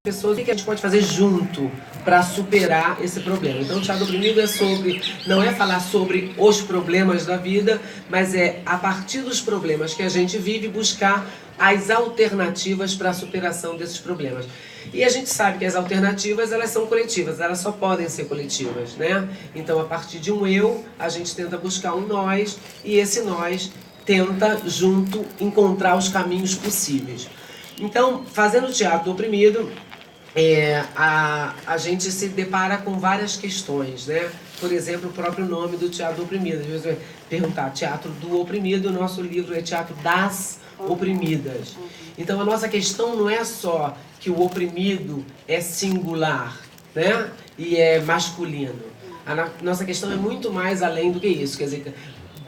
pessoas, o que a gente pode fazer junto para superar esse problema. Então o Teatro Oprimido não é falar sobre os problemas da vida, mas é a partir dos problemas que a gente vive buscar as alternativas para a superação desses problemas. E a gente sabe que as alternativas, elas são coletivas, elas só podem ser coletivas, né? Então a partir de um eu, a gente tenta buscar um nós, e esse nós tenta junto encontrar os caminhos possíveis. Então, fazendo o Teatro do Oprimido, a gente se depara com várias questões, né? Por exemplo, o próprio nome do Teatro do Oprimido. Às vezes vai perguntar Teatro do Oprimido, o nosso livro é Teatro das Oprimidas. Então a nossa questão não é só que o oprimido é singular, né? E é masculino. A nossa questão é muito mais além do que isso. Quer dizer,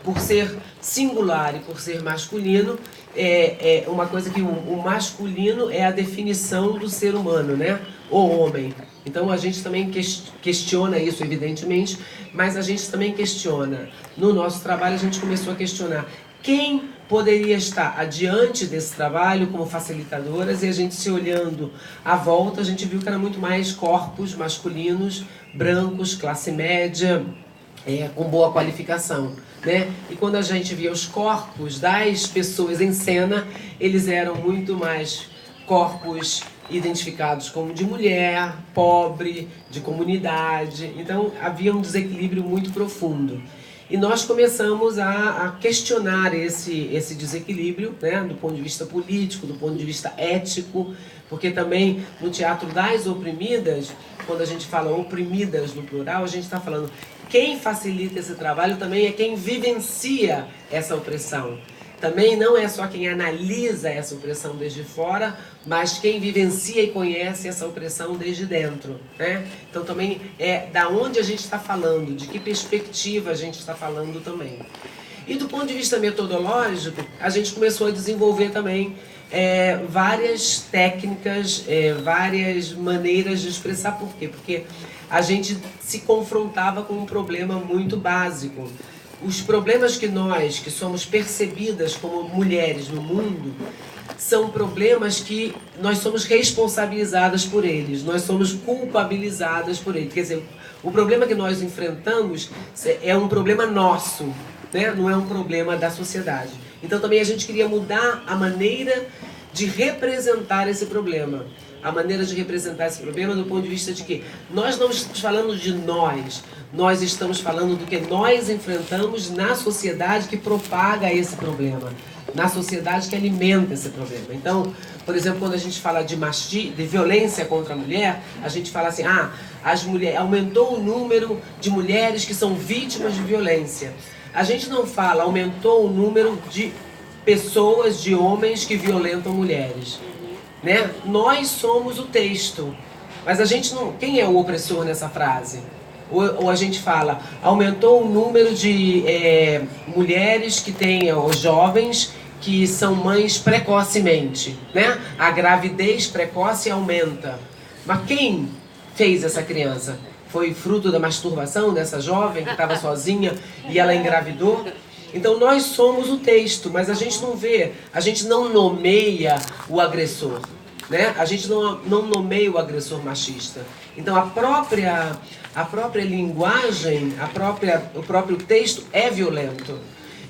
por ser singular e por ser masculino, é uma coisa que o masculino é a definição do ser humano, né? O homem. Então a gente também questiona isso, evidentemente, mas a gente também questiona. No nosso trabalho a gente começou a questionar quem poderia estar adiante desse trabalho como facilitadoras, e a gente se olhando à volta, a gente viu que era muito mais corpos masculinos, brancos, classe média, com boa qualificação, né? E quando a gente via os corpos das pessoas em cena, eles eram muito mais corpos identificados como de mulher, pobre, de comunidade. Então havia um desequilíbrio muito profundo. E nós começamos a questionar esse desequilíbrio, né, do ponto de vista político, do ponto de vista ético, porque também no Teatro das Oprimidas, quando a gente fala oprimidas no plural, a gente está falando quem facilita esse trabalho também é quem vivencia essa opressão. Também não é só quem analisa essa opressão desde fora, mas quem vivencia e conhece essa opressão desde dentro, né? Então também é da onde a gente está falando, de que perspectiva a gente está falando também. E do ponto de vista metodológico, a gente começou a desenvolver também várias técnicas, várias maneiras de expressar. Por quê? Porque a gente se confrontava com um problema muito básico. Os problemas que nós, que somos percebidas como mulheres no mundo, são problemas que nós somos responsabilizadas por eles, nós somos culpabilizadas por eles. Quer dizer, o problema que nós enfrentamos é um problema nosso, né? Não é um problema da sociedade. Então também a gente queria mudar a maneira de representar esse problema. A maneira de representar esse problema do ponto de vista de que nós não estamos falando de nós estamos falando do que nós enfrentamos na sociedade que propaga esse problema, na sociedade que alimenta esse problema. Então, por exemplo, quando a gente fala de violência contra a mulher, a gente fala assim, aumentou o número de mulheres que são vítimas de violência. A gente não fala aumentou o número de pessoas, de homens que violentam mulheres. Né? Nós somos o texto, mas a gente não... Quem é o opressor nessa frase? Ou a gente fala, aumentou o número de mulheres que têm, ou jovens que são mães precocemente, né? A gravidez precoce aumenta. Mas quem fez essa criança? Foi fruto da masturbação dessa jovem que estava sozinha e ela engravidou? Então nós somos o texto, mas a gente não vê, a gente não nomeia o agressor, né? A gente não nomeia o agressor machista. Então a própria linguagem, o próprio texto é violento.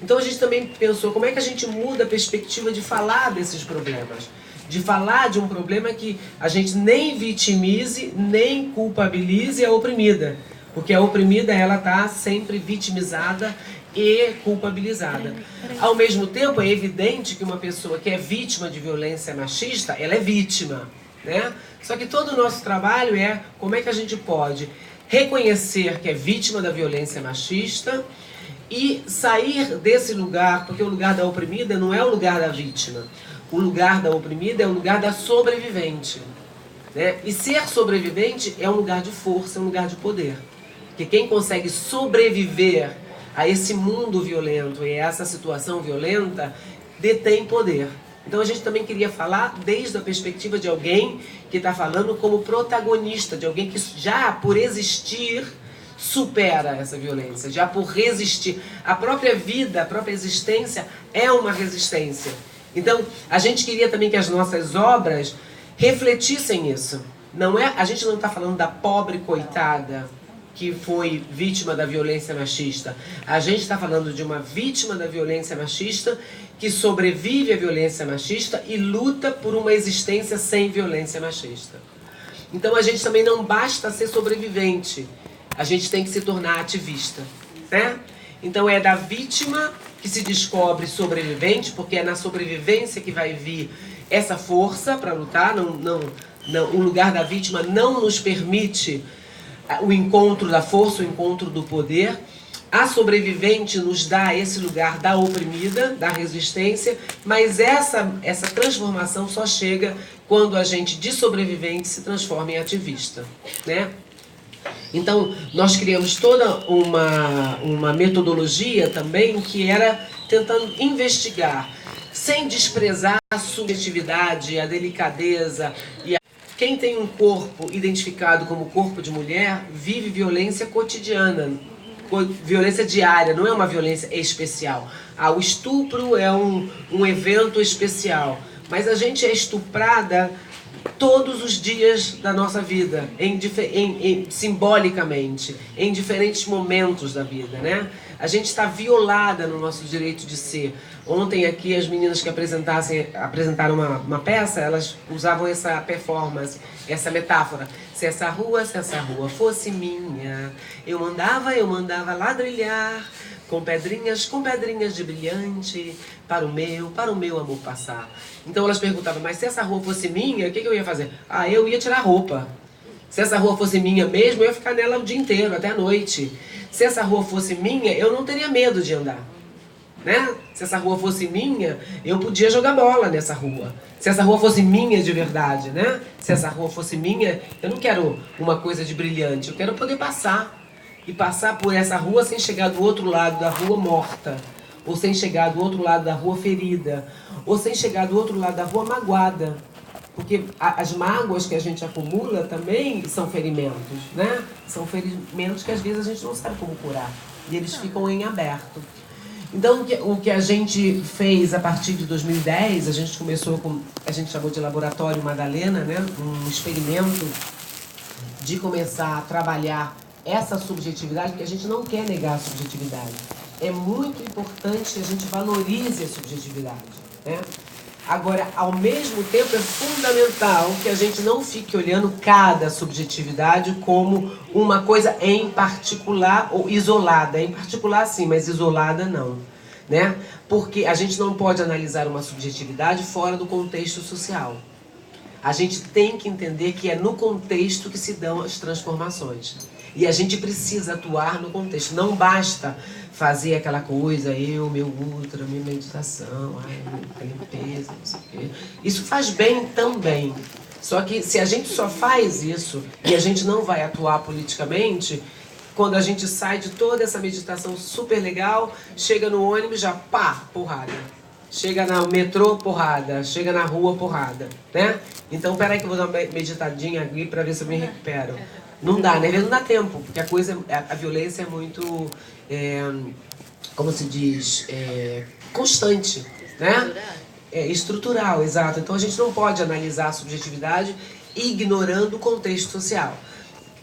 Então a gente também pensou como é que a gente muda a perspectiva de falar desses problemas. De falar de um problema que a gente nem vitimize, nem culpabilize a oprimida. Porque a oprimida, ela está sempre vitimizada e culpabilizada. Ao mesmo tempo, é evidente que uma pessoa que é vítima de violência machista, ela é vítima, né? Só que todo o nosso trabalho é como é que a gente pode reconhecer que é vítima da violência machista e sair desse lugar, porque o lugar da oprimida não é o lugar da vítima. O lugar da oprimida é o lugar da sobrevivente, né? E ser sobrevivente é um lugar de força, é um lugar de poder. Porque quem consegue sobreviver a esse mundo violento e a essa situação violenta, detém poder. Então a gente também queria falar desde a perspectiva de alguém que está falando como protagonista, de alguém que já por existir supera essa violência, já por resistir. A própria vida, a própria existência é uma resistência. Então a gente queria também que as nossas obras refletissem isso. Não é, a gente não está falando da pobre coitada que foi vítima da violência machista. A gente está falando de uma vítima da violência machista que sobrevive à violência machista e luta por uma existência sem violência machista. Então a gente também não basta ser sobrevivente, a gente tem que se tornar ativista, né? Então é da vítima que se descobre sobrevivente, porque é na sobrevivência que vai vir essa força para lutar. O lugar da vítima não nos permite o encontro da força, o encontro do poder. A sobrevivente nos dá esse lugar da oprimida, da resistência, mas essa transformação só chega quando a gente de sobrevivente se transforma em ativista, né? Então, nós criamos toda uma metodologia também que era tentando investigar, sem desprezar a subjetividade, a delicadeza. Quem tem um corpo identificado como corpo de mulher vive violência cotidiana, violência diária, não é uma violência especial. O estupro é um evento especial, mas a gente é estuprada todos os dias da nossa vida, simbolicamente, em diferentes momentos da vida, né? A gente está violada no nosso direito de ser. Ontem aqui as meninas que apresentaram uma peça, elas usavam essa performance, essa metáfora. Se essa rua fosse minha, eu mandava ladrilhar com pedrinhas de brilhante para o meu amor passar. Então elas perguntavam, mas se essa rua fosse minha, o que eu ia fazer? Eu ia tirar a roupa. Se essa rua fosse minha mesmo, eu ia ficar nela o dia inteiro, até a noite. Se essa rua fosse minha, eu não teria medo de andar, né? Se essa rua fosse minha, eu podia jogar bola nessa rua. Se essa rua fosse minha de verdade, né? Se essa rua fosse minha, eu não quero uma coisa de brilhante, eu quero poder passar. E passar por essa rua sem chegar do outro lado da rua morta, ou sem chegar do outro lado da rua ferida, ou sem chegar do outro lado da rua magoada. Porque as mágoas que a gente acumula também são ferimentos, né? São ferimentos que às vezes a gente não sabe como curar. E eles ficam em aberto. Então, o que a gente fez a partir de 2010, a gente começou com, a gente chamou de Laboratório Madalena, né? Um experimento de começar a trabalhar essa subjetividade, porque a gente não quer negar a subjetividade. É muito importante que a gente valorize a subjetividade, né? Agora, ao mesmo tempo, é fundamental que a gente não fique olhando cada subjetividade como uma coisa em particular ou isolada. Em particular, sim, mas isolada, não, né? Porque a gente não pode analisar uma subjetividade fora do contexto social. A gente tem que entender que é no contexto que se dão as transformações. E a gente precisa atuar no contexto. Não basta fazer aquela coisa, meu ultra, minha meditação, minha limpeza, não sei o quê. Isso faz bem também. Só que se a gente só faz isso e a gente não vai atuar politicamente, quando a gente sai de toda essa meditação super legal, chega no ônibus, já porrada. Chega no metrô, porrada. Chega na rua, porrada, né? Então, peraí que eu vou dar uma meditadinha aqui para ver se eu me recupero. Não dá, né? Não dá tempo, porque a violência é muito, como se diz, constante, né? Estrutural, exato. Então a gente não pode analisar a subjetividade ignorando o contexto social.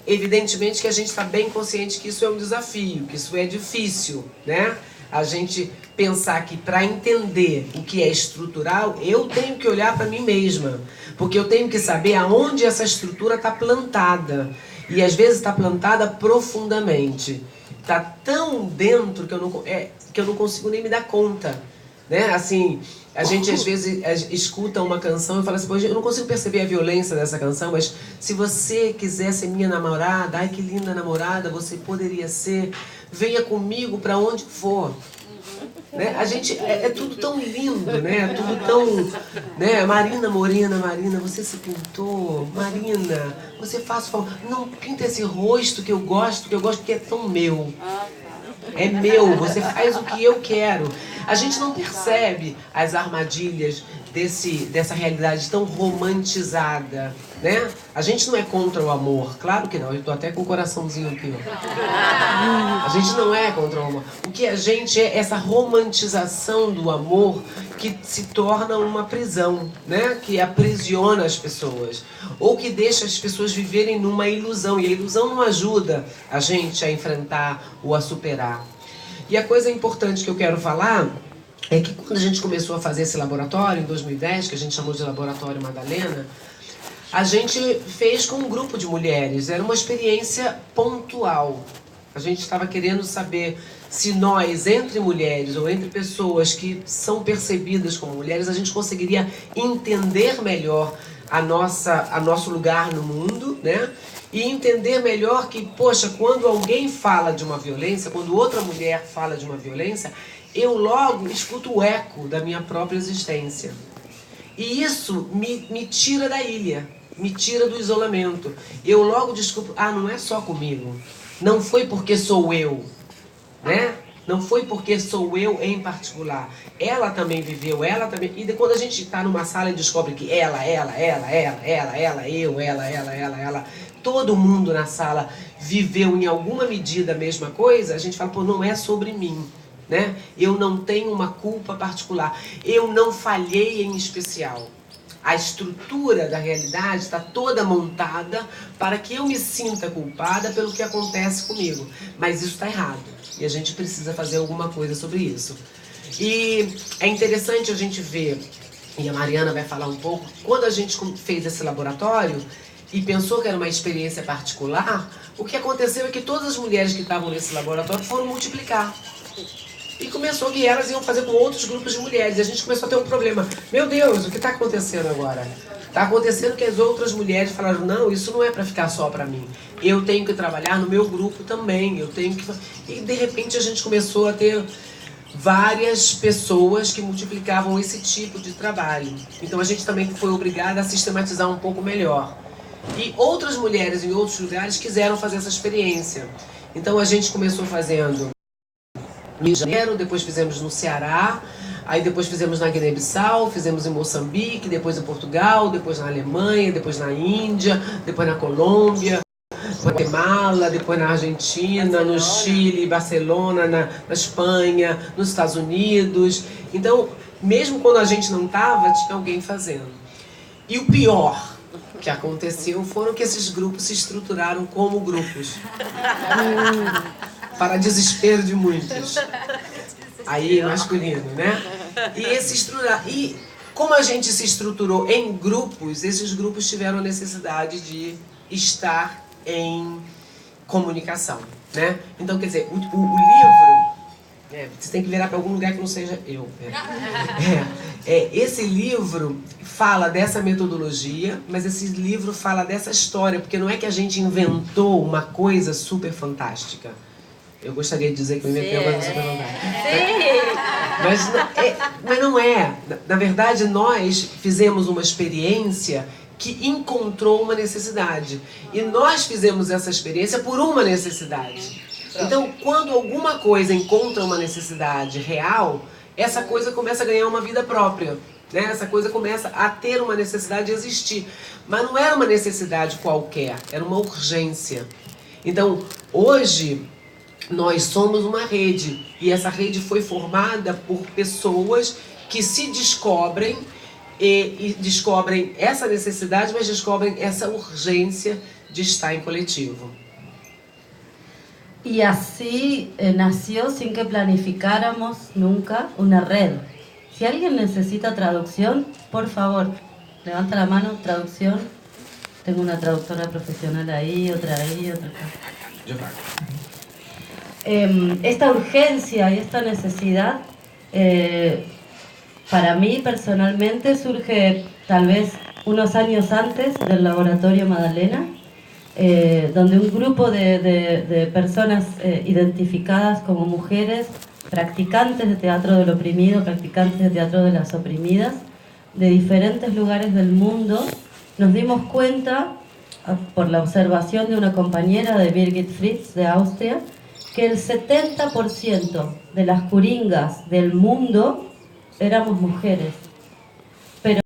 Evidentemente que a gente está bem consciente que isso é um desafio, que isso é difícil, né? A gente pensar que para entender o que é estrutural, eu tenho que olhar para mim mesma, porque eu tenho que saber aonde essa estrutura está plantada. E às vezes está plantada profundamente. Está tão dentro que eu não consigo nem me dar conta, né? Assim, a gente às vezes escuta uma canção e fala assim, eu não consigo perceber a violência dessa canção, mas se você quiser ser minha namorada, ai que linda namorada você poderia ser, venha comigo para onde for. Né? A gente é tudo tão lindo, né? É tudo tão, né? Marina Morena, Marina, você se pintou, Marina, você faz, não pinta esse rosto que eu gosto porque é tão meu. É meu, você faz o que eu quero. A gente não percebe as armadilhas dessa realidade tão romantizada, né? A gente não é contra o amor, claro que não. Eu tô até com o coraçãozinho aqui, ó. A gente não é contra o amor. O que a gente é essa romantização do amor que se torna uma prisão, né? Que aprisiona as pessoas. Ou que deixa as pessoas viverem numa ilusão. E a ilusão não ajuda a gente a enfrentar ou a superar. E a coisa importante que eu quero falar é que quando a gente começou a fazer esse laboratório, em 2010, que a gente chamou de Laboratório Madalena, a gente fez com um grupo de mulheres. Era uma experiência pontual. A gente estava querendo saber se nós, entre mulheres ou entre pessoas que são percebidas como mulheres, a gente conseguiria entender melhor nosso lugar no mundo, né? E entender melhor que, poxa, quando alguém fala de uma violência, quando outra mulher fala de uma violência, eu logo escuto o eco da minha própria existência. E isso me tira da ilha, me tira do isolamento. Eu logo desculpo, não é só comigo. Não foi porque sou eu, né? Não foi porque sou eu em particular. Ela também viveu, ela também... E quando a gente está numa sala e descobre que ela, eu, todo mundo na sala viveu em alguma medida a mesma coisa, a gente fala, pô, não é sobre mim, né? Eu não tenho uma culpa particular. Eu não falhei em especial. A estrutura da realidade está toda montada para que eu me sinta culpada pelo que acontece comigo. Mas isso está errado. E a gente precisa fazer alguma coisa sobre isso. E é interessante a gente ver, e a Mariana vai falar um pouco, quando a gente fez esse laboratório e pensou que era uma experiência particular, o que aconteceu é que todas as mulheres que estavam nesse laboratório foram multiplicar. E começou que elas iam fazer com outros grupos de mulheres. E a gente começou a ter um problema. Meu Deus, o que está acontecendo agora? Está acontecendo que as outras mulheres falaram, não, isso não é para ficar só para mim. Eu tenho que trabalhar no meu grupo também. Eu tenho que... E de repente a gente começou a ter várias pessoas que multiplicavam esse tipo de trabalho. Então a gente também foi obrigada a sistematizar um pouco melhor. E outras mulheres em outros lugares quiseram fazer essa experiência. Então a gente começou fazendo no Rio de Janeiro, depois fizemos no Ceará, aí depois fizemos na Guiné-Bissau, fizemos em Moçambique, depois em Portugal, depois na Alemanha, depois na Índia, depois na Colômbia, Guatemala, depois na Argentina, no Chile, Barcelona, na Espanha, nos Estados Unidos. Então, mesmo quando a gente não estava, tinha alguém fazendo. E o pior que aconteceu foram que esses grupos se estruturaram como grupos. Para desespero de muitos. Aí, masculino, né? E como a gente se estruturou em grupos, esses grupos tiveram a necessidade de estar em comunicação, né? Então, quer dizer, o livro... você tem que virar para algum lugar que não seja eu. Esse livro fala dessa metodologia, mas esse livro fala dessa história, porque não é que a gente inventou uma coisa super fantástica. Eu gostaria de dizer que eu inventei uma coisa super fantástica. Mas não é. Na verdade, nós fizemos uma experiência que encontrou uma necessidade. E nós fizemos essa experiência por uma necessidade. Então, quando alguma coisa encontra uma necessidade real, essa coisa começa a ganhar uma vida própria. Né? Essa coisa começa a ter uma necessidade de existir. Mas não era uma necessidade qualquer, era uma urgência. Então, hoje, nós somos uma rede. E essa rede foi formada por pessoas que se descobrem e descobrem essa necessidade, mas descobrem essa urgência de estar em coletivo. Y así nació sin que planificáramos nunca una red. Si alguien necesita traducción, por favor, levanta la mano, traducción. Tengo una traductora profesional ahí, otra acá. Yo pago. Esta urgencia y esta necesidad, para mí personalmente, surge tal vez unos años antes del Laboratorio Madalena, donde un grupo de personas identificadas como mujeres, practicantes de teatro del oprimido, practicantes de teatro de las oprimidas, de diferentes lugares del mundo, nos dimos cuenta, por la observación de una compañera de Birgit Fritz de Austria, que el 70% de las curingas del mundo éramos mujeres. Pero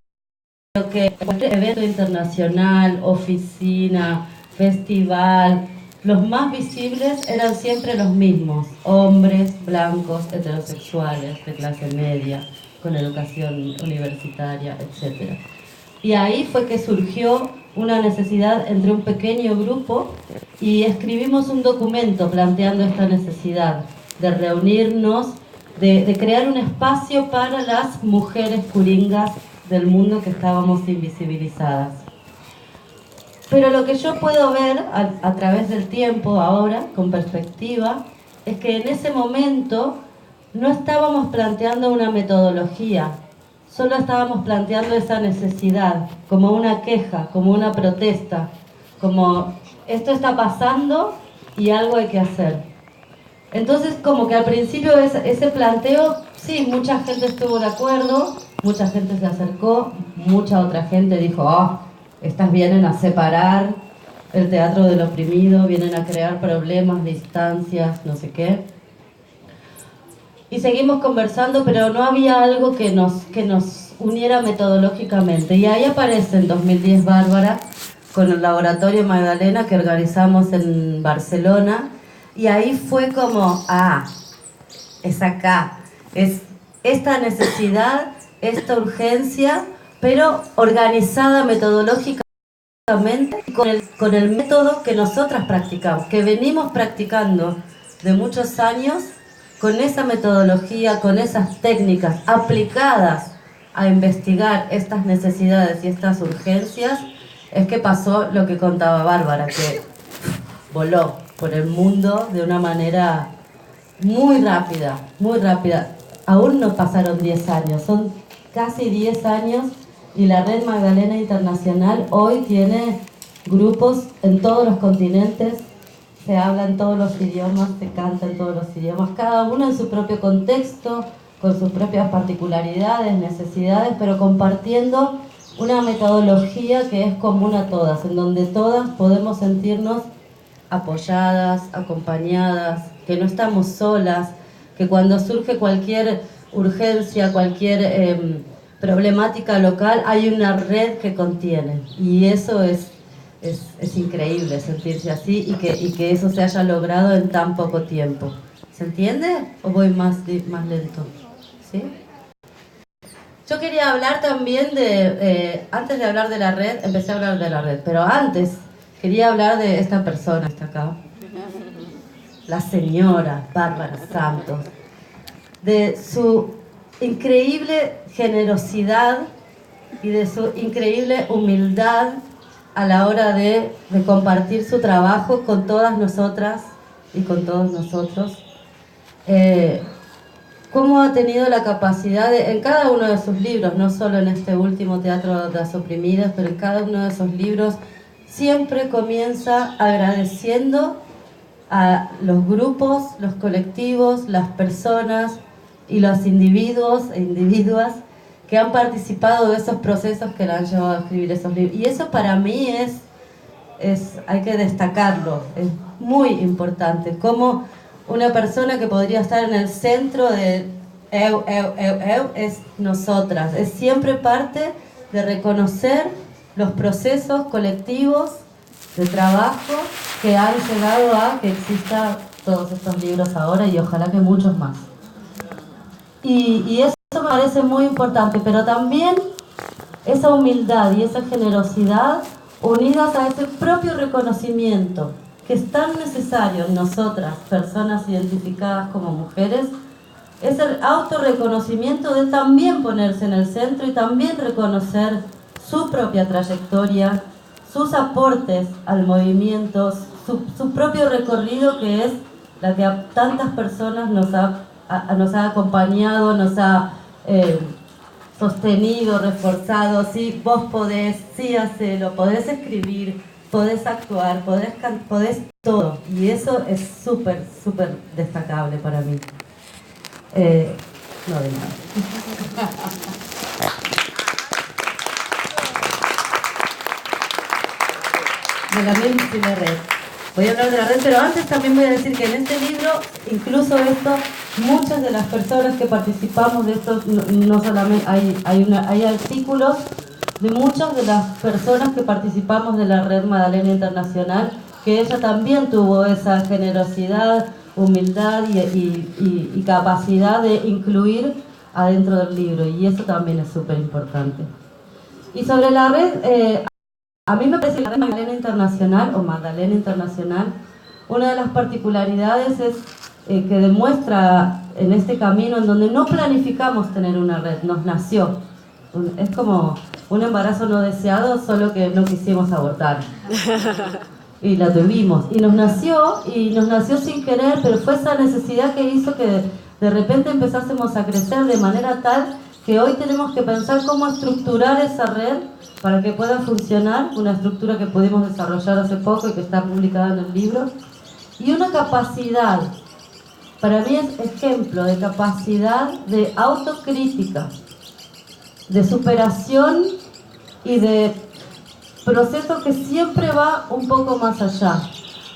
que cualquier evento internacional, oficina, festival, los más visibles eran siempre los mismos, hombres, blancos, heterosexuales, de clase media, con educación universitaria, etc. Y ahí fue que surgió una necesidad entre un pequeño grupo y escribimos un documento planteando esta necesidad de reunirnos, de crear un espacio para las mujeres curingas del mundo que estábamos invisibilizadas. Pero lo que yo puedo ver a través del tiempo ahora, con perspectiva, es que en ese momento no estábamos planteando una metodología, solo estábamos planteando esa necesidad, como una queja, como una protesta, como esto está pasando y algo hay que hacer. Entonces, como que al principio ese planteo, sí, mucha gente estuvo de acuerdo, mucha gente se acercó, mucha otra gente dijo, oh, estas vienen a separar el teatro del oprimido, vienen a crear problemas, distancias, no sé qué. Y seguimos conversando, pero no había algo que nos uniera metodológicamente. Y ahí aparece en 2010 Bárbara, con el Laboratorio Magdalena que organizamos en Barcelona. Y ahí fue como, es acá, es esta necesidad, esta urgencia, pero organizada metodológicamente con el método que nosotras practicamos, que venimos practicando de muchos años, con esa metodología, con esas técnicas aplicadas a investigar estas necesidades y estas urgencias, es que pasó lo que contaba Bárbara, que voló por el mundo de una manera muy rápida, muy rápida. Aún no pasaron 10 años, son casi 10 años y la Red Magdalena Internacional hoy tiene grupos en todos los continentes, se habla en todos los idiomas, se canta en todos los idiomas, cada uno en su propio contexto, con sus propias particularidades, necesidades, pero compartiendo una metodología que es común a todas, en donde todas podemos sentirnos apoyadas, acompañadas, que no estamos solas, que cuando surge cualquier urgencia, cualquier problemática local, hay una red que contiene. Y eso es increíble sentirse así y que eso se haya logrado en tan poco tiempo. ¿Se entiende? ¿O voy más lento? ¿Sí? Yo quería hablar también antes de hablar de la red, empecé a hablar de la red, pero antes quería hablar de esta persona que está acá, la señora Bárbara Santos, de su increíble generosidad y de su increíble humildad a la hora de compartir su trabajo con todas nosotras y con todos nosotros. Cómo ha tenido la capacidad en cada uno de sus libros, no solo en este último Teatro de las Oprimidas, pero en cada uno de esos libros, siempre comienza agradeciendo a los grupos, los colectivos, las personas y los individuos e individuas que han participado de esos procesos que le han llevado a escribir esos libros. Y eso para mí hay que destacarlo, es muy importante. Como una persona que podría estar en el centro de eu, es nosotras. Es siempre parte de reconocer los procesos colectivos de trabajo que han llegado a que existan todos estos libros ahora y ojalá que muchos más. Y eso me parece muy importante, pero también esa humildad y esa generosidad unidas a ese propio reconocimiento que es tan necesario en nosotras, personas identificadas como mujeres, es el autorreconocimiento de también ponerse en el centro y también reconocer su propia trayectoria, sus aportes al movimiento, su propio recorrido, que es la que a tantas personas nos ha acompañado, nos ha sostenido, reforzado. Sí, vos podés, sí, hacelo, podés escribir, podés actuar, podés todo. Y eso es súper, súper destacable para mí. No de nada. De la misma red. Voy a hablar de la red, pero antes también voy a decir que en este libro, incluso esto, muchas de las personas que participamos de esto, no solamente hay artículos de muchas de las personas que participamos de la Red Madalena Internacional, que ella también tuvo esa generosidad, humildad y capacidad de incluir adentro del libro, y eso también es súper importante. Y sobre la red, a mí me parece que la Red Magdalena Internacional, o Magdalena Internacional, una de las particularidades es que demuestra en este camino en donde no planificamos tener una red, nos nació. Es como un embarazo no deseado, solo que no quisimos abortar. Y la tuvimos. Y nos nació sin querer, pero fue esa necesidad que hizo que de repente empezásemos a crecer de manera tal que hoy tenemos que pensar cómo estructurar esa red para que pueda funcionar, una estructura que pudimos desarrollar hace poco y que está publicada en el libro, y una capacidad, para mí es ejemplo de capacidad de autocrítica, de superación y de proceso que siempre va un poco más allá.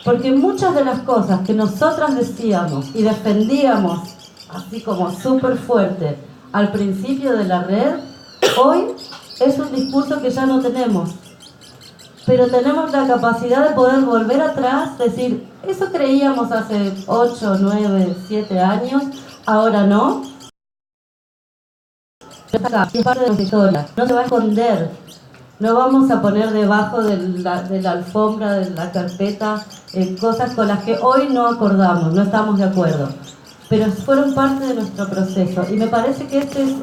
Porque muchas de las cosas que nosotras decíamos y defendíamos así como súper fuerte al principio de la red, hoy es un discurso que ya no tenemos. Pero tenemos la capacidad de poder volver atrás, decir, eso creíamos hace 8, 9, 7 años, ahora no. Es parte de nuestra historia, no se va a esconder. No vamos a poner debajo de la alfombra, de la carpeta, cosas con las que hoy no acordamos, no estamos de acuerdo. Pero fueron parte de nuestro proceso. Y me parece que este es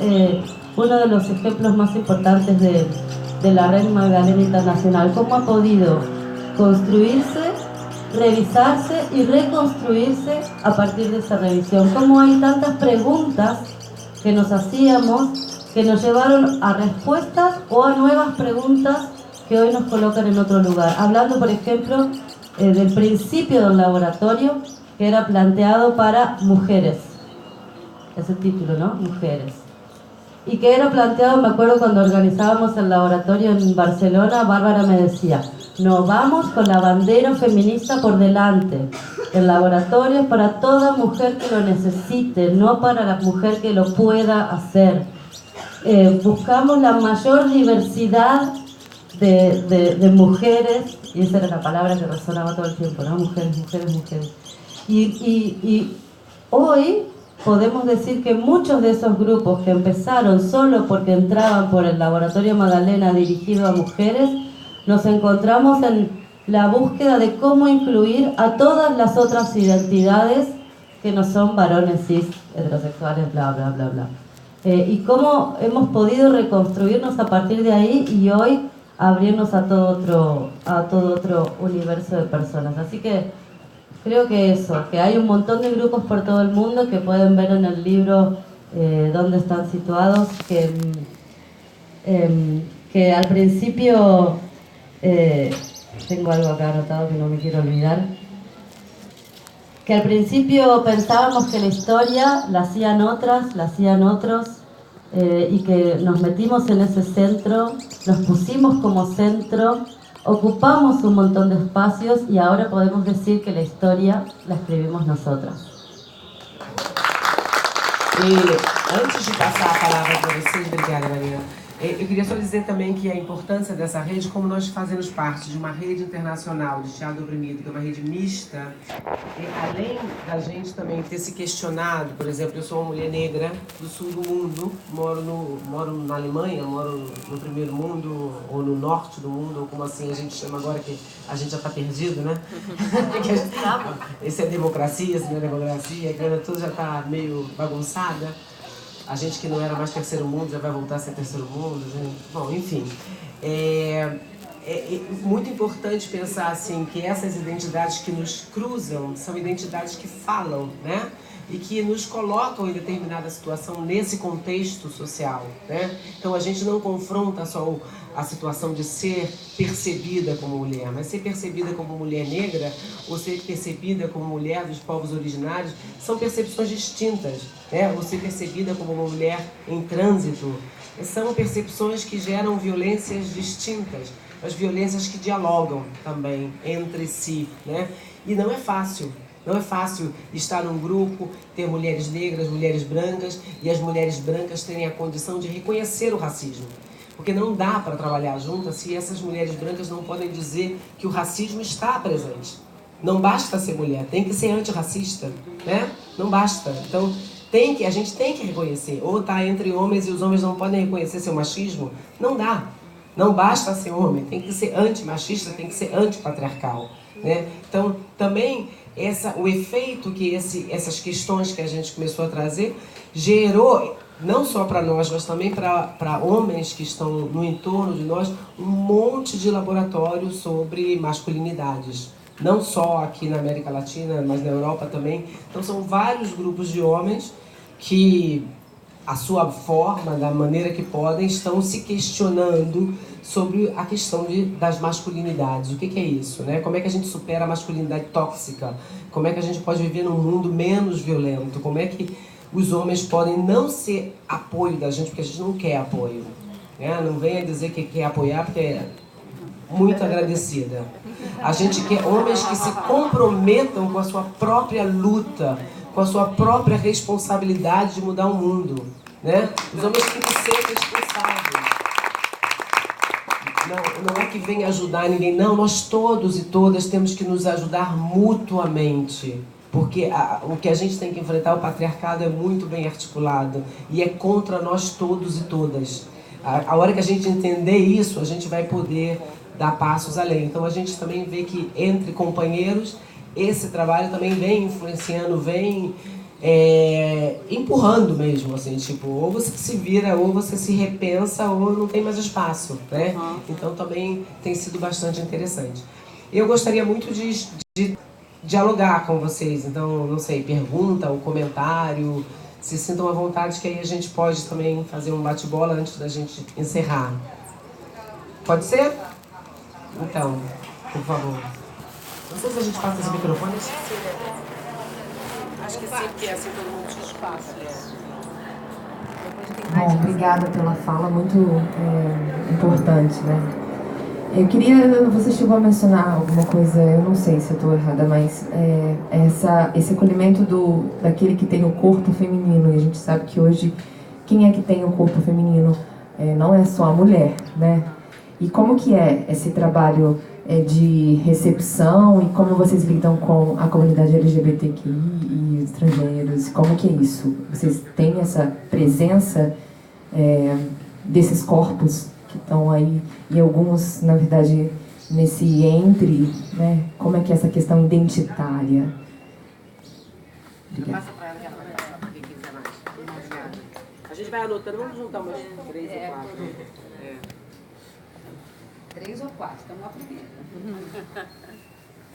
uno de los ejemplos más importantes de la Red Magdalena Internacional. Cómo ha podido construirse, revisarse y reconstruirse a partir de esa revisión. Cómo hay tantas preguntas que nos hacíamos que nos llevaron a respuestas o a nuevas preguntas que hoy nos colocan en otro lugar. Hablando, por ejemplo, del principio del laboratorio, que era planteado para mujeres. Ese título, ¿no? Mujeres. Y que era planteado, me acuerdo cuando organizábamos el laboratorio en Barcelona, Bárbara me decía, no vamos con la bandera feminista por delante. El laboratorio es para toda mujer que lo necesite, no para la mujer que lo pueda hacer. Buscamos la mayor diversidad de mujeres, y esa era la palabra que resonaba todo el tiempo, ¿no? Mujeres, mujeres, mujeres. Y hoy podemos decir que muchos de esos grupos que empezaron solo porque entraban por el Laboratorio Magdalena dirigido a mujeres, nos encontramos en la búsqueda de cómo incluir a todas las otras identidades que no son varones cis, heterosexuales, bla, bla, bla, bla. Y cómo hemos podido reconstruirnos a partir de ahí y hoy abrirnos a todo otro universo de personas. Así que creo que eso, que hay un montón de grupos por todo el mundo que pueden ver en el libro dónde están situados, que al principio, tengo algo acá anotado que no me quiero olvidar, que al principio pensábamos que la historia la hacían otras, la hacían otros, y que nos metimos en ese centro, nos pusimos como centro, ocupamos un montón de espacios y ahora podemos decir que la historia la escribimos nosotras. E antes de passar a palavra para vocês, obrigada, Marina. Eu queria só dizer também que a importância dessa rede, como nós fazemos parte de uma rede internacional de teatro oprimido, que é uma rede mista, além da gente também ter se questionado, por exemplo, eu sou uma mulher negra do sul do mundo, moro na Alemanha, moro no primeiro mundo, ou no norte do mundo, ou como assim a gente chama agora, que a gente já está perdido, né? Esse é democracia, esse não é democracia, a grana toda já está meio bagunçada. A gente que não era mais terceiro mundo já vai voltar a ser terceiro mundo, né? Bom, enfim. É muito importante pensar assim que essas identidades que nos cruzam são identidades que falam, né? E que nos colocam em determinada situação nesse contexto social, né? Então a gente não confronta só a situação de ser percebida como mulher, mas ser percebida como mulher negra ou ser percebida como mulher dos povos originários são percepções distintas, né? Ou ser percebida como uma mulher em trânsito são percepções que geram violências distintas, as violências que dialogam também entre si, né? E não é fácil. Não é fácil estar num grupo, ter mulheres negras, mulheres brancas, e as mulheres brancas terem a condição de reconhecer o racismo. Porque não dá para trabalhar juntas se essas mulheres brancas não podem dizer que o racismo está presente. Não basta ser mulher, tem que ser antirracista, né? Não basta. Então, a gente tem que reconhecer. Ou tá entre homens e os homens não podem reconhecer seu machismo. Não dá. Não basta ser homem, tem que ser antimachista, tem que ser antipatriarcal, né? Então, também o efeito que essas questões que a gente começou a trazer gerou, não só para nós, mas também para homens que estão no entorno de nós, um monte de laboratórios sobre masculinidades. Não só aqui na América Latina, mas na Europa também. Então são vários grupos de homens que, a sua forma, da maneira que podem, estão se questionando sobre a questão das masculinidades. O que é isso, né? Como é que a gente supera a masculinidade tóxica? Como é que a gente pode viver num mundo menos violento? Como é que os homens podem não ser apoio da gente, porque a gente não quer apoio, né? Não venha dizer que quer apoiar, porque é muito agradecida. A gente quer homens que se comprometam com a sua própria luta, com a sua própria responsabilidade de mudar o mundo, né? Os homens têm que ser responsáveis. Não é que venha ajudar ninguém, não. Nós todos e todas temos que nos ajudar mutuamente. Porque o que a gente tem que enfrentar, o patriarcado, é muito bem articulado. E é contra nós todos e todas. A hora que a gente entender isso, a gente vai poder dar passos além. Então a gente também vê que entre companheiros, esse trabalho também vem influenciando, vem empurrando mesmo, assim, tipo, ou você se vira, ou você se repensa, ou não tem mais espaço, né? Então também tem sido bastante interessante. Eu gostaria muito de dialogar com vocês, então, não sei, pergunta ou comentário, se sintam à vontade, que aí a gente pode também fazer um bate-bola antes da gente encerrar. Pode ser? Então, por favor. Não sei se a gente passa esse microfone. Acho que sim, porque assim todo mundo tinha espaço. Bom, obrigada pela fala, muito importante, né? Eu queria, você chegou a mencionar alguma coisa, eu não sei se eu estou errada, mas esse acolhimento daquele que tem o corpo feminino, e a gente sabe que hoje, quem é que tem o corpo feminino? Não é só a mulher, né? E como que é esse trabalho de recepção e como vocês lidam com a comunidade LGBTQI e os estrangeiros? Como que é isso? Vocês têm essa presença desses corpos que estão aí, e alguns, na verdade, nesse entre, né? Como é que é essa questão identitária? Obrigada. Passa para ela, que ela vai passar para quem quiser mais. A gente vai anotando, vamos juntar umas 3 ou 4. 3 ou 4, estamos lá primeiro.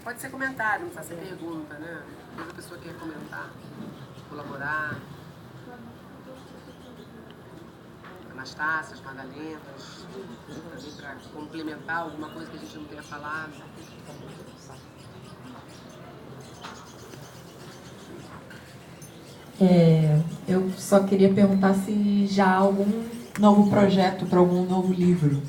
Pode ser comentário, não precisa ser pergunta, né? Toda pessoa quer comentar, colaborar. Anastácias, Madalenas, para complementar alguma coisa que a gente não tenha falado. Eu só queria perguntar se já há algum novo projeto para algum novo livro.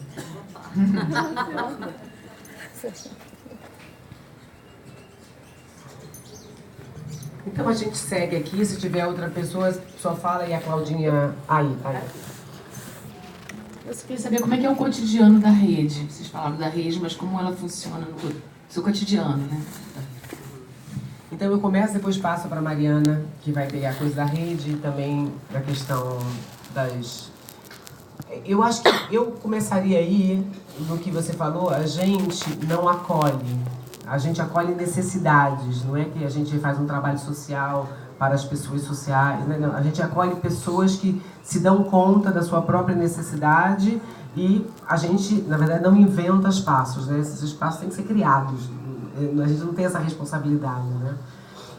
Então a gente segue aqui, se tiver outra pessoa, só fala e a Claudinha aí, tá aí. Eu só queria saber como é que é o cotidiano da rede. Vocês falaram da rede, mas como ela funciona no seu cotidiano, né? Então eu começo, depois passo para a Mariana, que vai pegar a coisa da rede e também da questão das... Eu acho que eu começaria aí no que você falou. A gente não acolhe, a gente acolhe necessidades, não é que a gente faz um trabalho social para as pessoas sociais, né? Não, a gente acolhe pessoas que se dão conta da sua própria necessidade e a gente, na verdade, não inventa espaços, né? Esses espaços têm que ser criados, a gente não tem essa responsabilidade, né?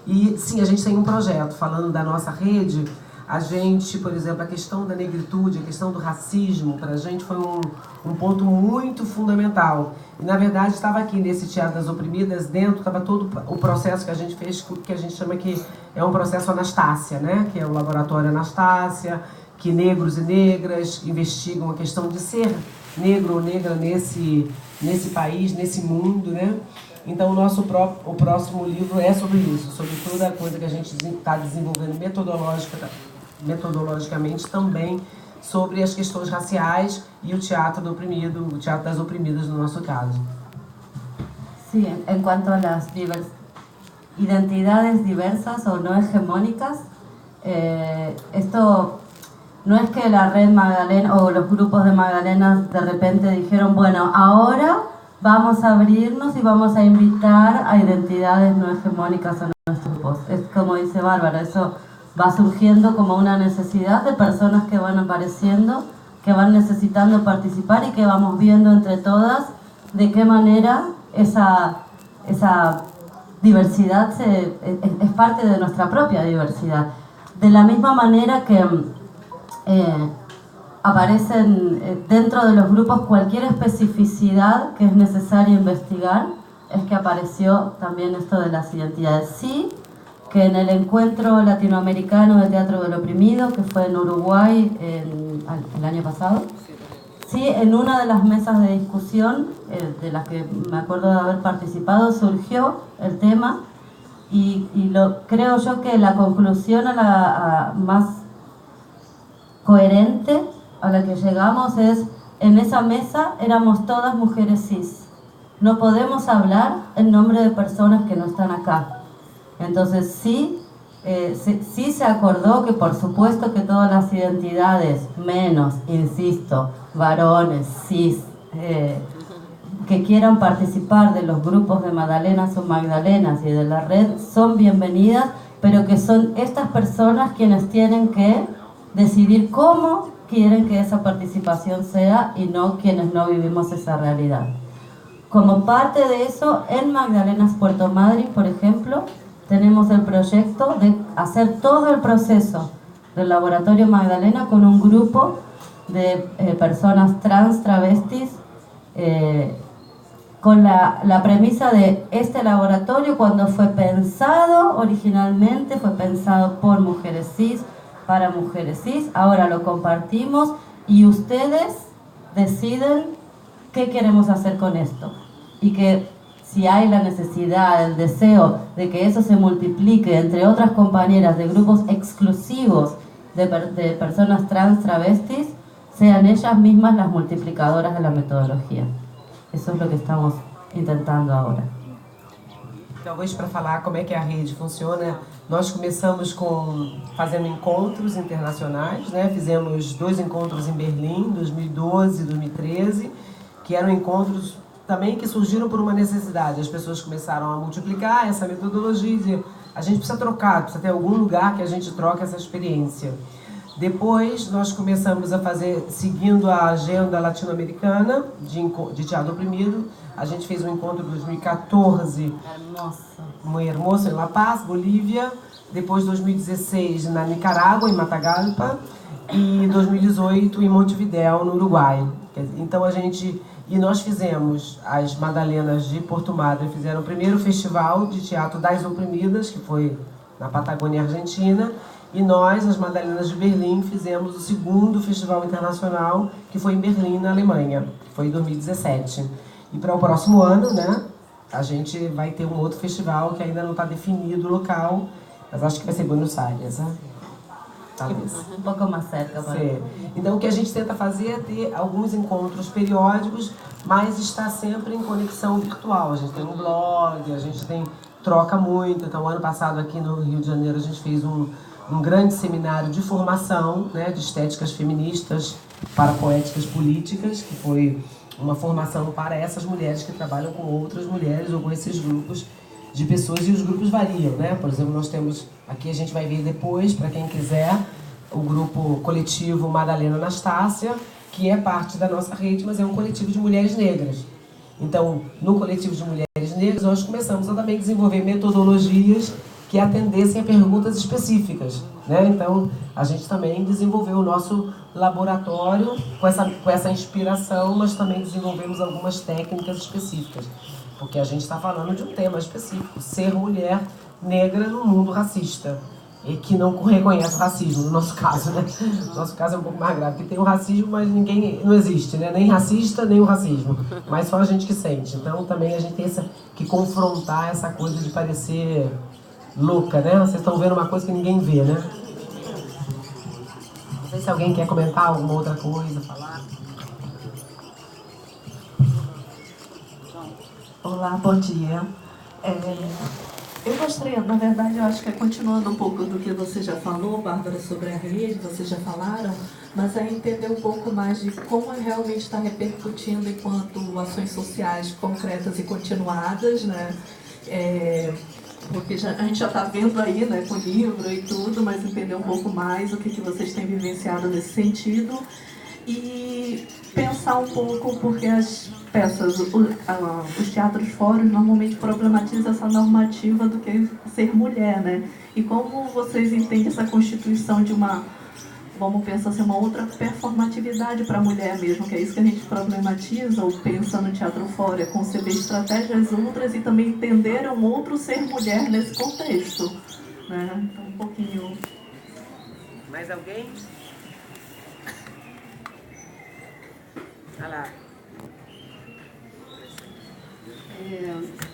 E sim, a gente tem um projeto falando da nossa rede. A gente, por exemplo, a questão da negritude, a questão do racismo, para a gente foi um ponto muito fundamental. E, na verdade, estava aqui nesse Teatro das Oprimidas, dentro estava todo o processo que a gente fez, que a gente chama que é um processo Anastácia, né? Que é o Laboratório Anastácia, que negros e negras investigam a questão de ser negro ou negra nesse país, nesse mundo, né? Então, o próximo livro é sobre isso, sobre toda a coisa que a gente está desenvolvendo metodologicamente também sobre as questões raciais e o teatro do oprimido, o teatro das oprimidas no nosso caso. Sí, en cuanto a las identidades diversas o no hegemónicas, esto no es que la red Magdalena o los grupos de Magdalena de repente dijeron, bueno, ahora vamos a abrirnos y vamos a invitar a identidades no hegemónicas a nuestros grupos. Es como dice Bárbara, eso va surgiendo como una necesidad de personas que van apareciendo, que van necesitando participar y que vamos viendo entre todas de qué manera esa diversidad es parte de nuestra propia diversidad. De la misma manera que aparecen dentro de los grupos cualquier especificidad que es necesario investigar, es que apareció también esto de las identidades. Sí, que en el encuentro latinoamericano de teatro del oprimido, que fue en Uruguay el año pasado, sí, en una de las mesas de discusión, de las que me acuerdo de haber participado, surgió el tema y creo yo que la conclusión a más coherente a la que llegamos es, en esa mesa éramos todas mujeres cis. No podemos hablar en nombre de personas que no están acá. Entonces sí se acordó que por supuesto que todas las identidades, menos, insisto, varones, cis, que quieran participar de los grupos de Magdalenas o Magdalenas y de la red son bienvenidas, pero que son estas personas quienes tienen que decidir cómo quieren que esa participación sea y no quienes no vivimos esa realidad. Como parte de eso, en Magdalenas Puerto Madryn, por ejemplo, tenemos el proyecto de hacer todo el proceso del Laboratorio Magdalena con un grupo de personas trans, travestis, con la premisa de este laboratorio, cuando fue pensado originalmente, fue pensado por mujeres cis, para mujeres cis, ahora lo compartimos y ustedes deciden qué queremos hacer con esto. Y que si hay la necesidad, el deseo de que eso se multiplique entre otras compañeras de grupos exclusivos de personas trans, travestis, sean ellas mismas las multiplicadoras de la metodología. Eso es lo que estamos intentando ahora. Talvez para falar como é que a rede funciona, nós começamos fazendo encontros internacionais, né? Fizemos 2 encontros em Berlim, 2012 e 2013, que eram encontros também que surgiram por uma necessidade. As pessoas começaram a multiplicar essa metodologia e dizer, a gente precisa trocar, precisa ter algum lugar que a gente troque essa experiência. Depois nós começamos a fazer, seguindo a agenda latino-americana de teatro oprimido, a gente fez um encontro em 2014, Muy Hermoso, em La Paz, Bolívia, depois 2016 na Nicarágua, em Matagalpa, e 2018 em Montevidéu, no Uruguai. Então nós fizemos, as Madalenas de Porto Madryn fizeram o primeiro festival de teatro das oprimidas, que foi na Patagônia, Argentina, e nós, as Madalenas de Berlim, fizemos o segundo festival internacional, que foi em Berlim, na Alemanha, que foi em 2017. E para o próximo ano, né, a gente vai ter um outro festival que ainda não está definido o local, mas acho que vai ser Buenos Aires, né? Talvez. Um pouco mais cerca. Então o que a gente tenta fazer é ter alguns encontros periódicos, mas está sempre em conexão virtual. A gente tem um blog, a gente troca muito. Então ano passado aqui no Rio de Janeiro a gente fez um grande seminário de formação, né, de estéticas feministas para poéticas políticas, que foi uma formação para essas mulheres que trabalham com outras mulheres ou com esses grupos de pessoas, e os grupos variam, né? Por exemplo, nós temos, aqui a gente vai ver depois, para quem quiser, o grupo coletivo Madalena Anastácia, que é parte da nossa rede, mas é um coletivo de mulheres negras. Então, no coletivo de mulheres negras, nós começamos a também desenvolver metodologias que atendessem a perguntas específicas, né? Então, a gente também desenvolveu o nosso laboratório com essa inspiração, mas também desenvolvemos algumas técnicas específicas, porque a gente está falando de um tema específico, ser mulher negra no mundo racista, e que não reconhece o racismo, no nosso caso, né? No nosso caso é um pouco mais grave, porque tem o racismo, mas não existe, né? Nem racista, nem o racismo, mas só a gente que sente. Então também a gente tem que confrontar essa coisa de parecer louca, né? Vocês estão vendo uma coisa que ninguém vê, né? sei se alguém quer comentar alguma outra coisa, falar. Olá, bom dia. Eu gostaria, na verdade, eu acho que continuando um pouco do que você já falou, Bárbara, sobre a rede, vocês já falaram, mas é entender um pouco mais de como realmente está repercutindo enquanto ações sociais concretas e continuadas, né? Porque a gente já está vendo aí, né, com o livro e tudo, mas entender um pouco mais o que vocês têm vivenciado nesse sentido. E pensar um pouco, porque as peças, os teatros fóruns normalmente problematizam essa normativa do que ser mulher, né? E como vocês entendem essa constituição de uma, vamos pensar assim, uma outra performatividade para a mulher mesmo, que é isso que a gente problematiza ou pensa no teatro fora, é conceber estratégias outras e também entender um outro ser mulher nesse contexto, né? Então, um pouquinho... Mais alguém? Olha lá.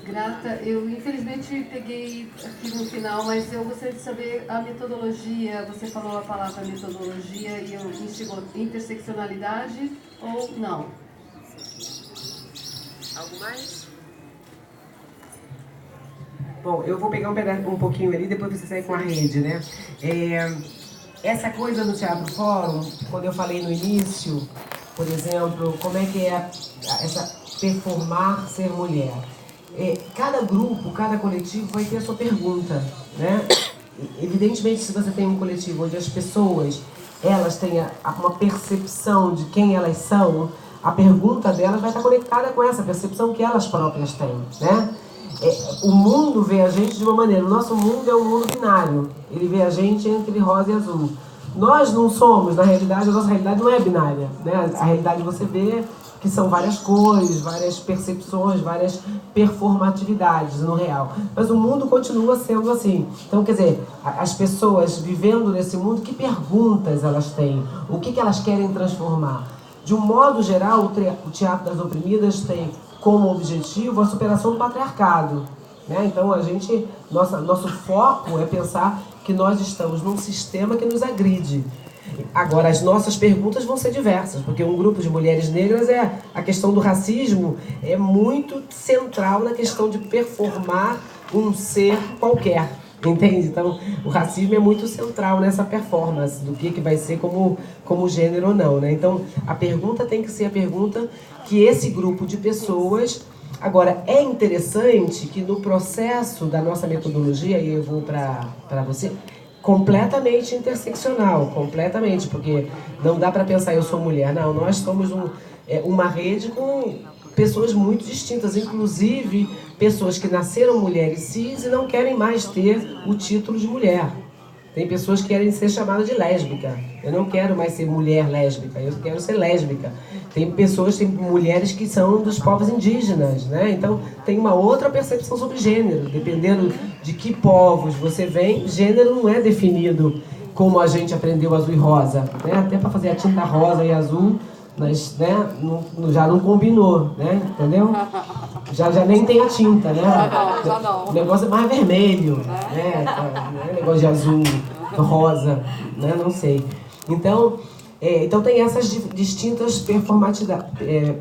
Grata, eu infelizmente peguei aqui no final, mas eu gostaria de saber a metodologia. Você falou a palavra metodologia e eu instigou interseccionalidade ou não? Algo mais? Bom, eu vou pegar um pouquinho ali, depois você sai com a rede, né? Essa coisa do Teatro Fórum, quando eu falei no início, por exemplo, como é que é essa performar ser mulher? Cada grupo, cada coletivo vai ter a sua pergunta, né? Evidentemente, se você tem um coletivo onde as pessoas elas têm uma percepção de quem elas são, a pergunta delas vai estar conectada com essa percepção que elas próprias têm, né? O mundo vê a gente de uma maneira. O nosso mundo é um mundo binário. Ele vê a gente entre rosa e azul. Nós não somos, na realidade, a nossa realidade não é binária, né? A realidade você vê que são várias cores, várias percepções, várias performatividades no real. Mas o mundo continua sendo assim. Então, quer dizer, as pessoas vivendo nesse mundo, que perguntas elas têm? O que elas querem transformar? De um modo geral, o Teatro das Oprimidas tem como objetivo a superação do patriarcado, né? Então, nosso foco é pensar que nós estamos num sistema que nos agride. Agora, as nossas perguntas vão ser diversas, porque um grupo de mulheres negras, a questão do racismo é muito central na questão de performar um ser qualquer, entende? Então, o racismo é muito central nessa performance, do que vai ser como gênero ou não, né? Então, a pergunta tem que ser a pergunta que esse grupo de pessoas... Agora, é interessante que no processo da nossa metodologia, e eu vou para você... completamente interseccional, completamente, porque não dá para pensar eu sou mulher, não, nós somos uma rede com pessoas muito distintas, inclusive pessoas que nasceram mulheres cis e não querem mais ter o título de mulher. Tem pessoas que querem ser chamadas de lésbica. Eu não quero mais ser mulher lésbica, eu quero ser lésbica. Tem mulheres que são dos povos indígenas, né? Então tem uma outra percepção sobre gênero. Dependendo de que povos você vem, gênero não é definido como a gente aprendeu azul e rosa, né? Até para fazer a tinta rosa e azul, mas, né, já não combinou, né? Entendeu? Já nem tem a tinta, né? Já não. O negócio é mais vermelho, né? Não é negócio de azul, rosa, né? Não sei. Então tem essas distintas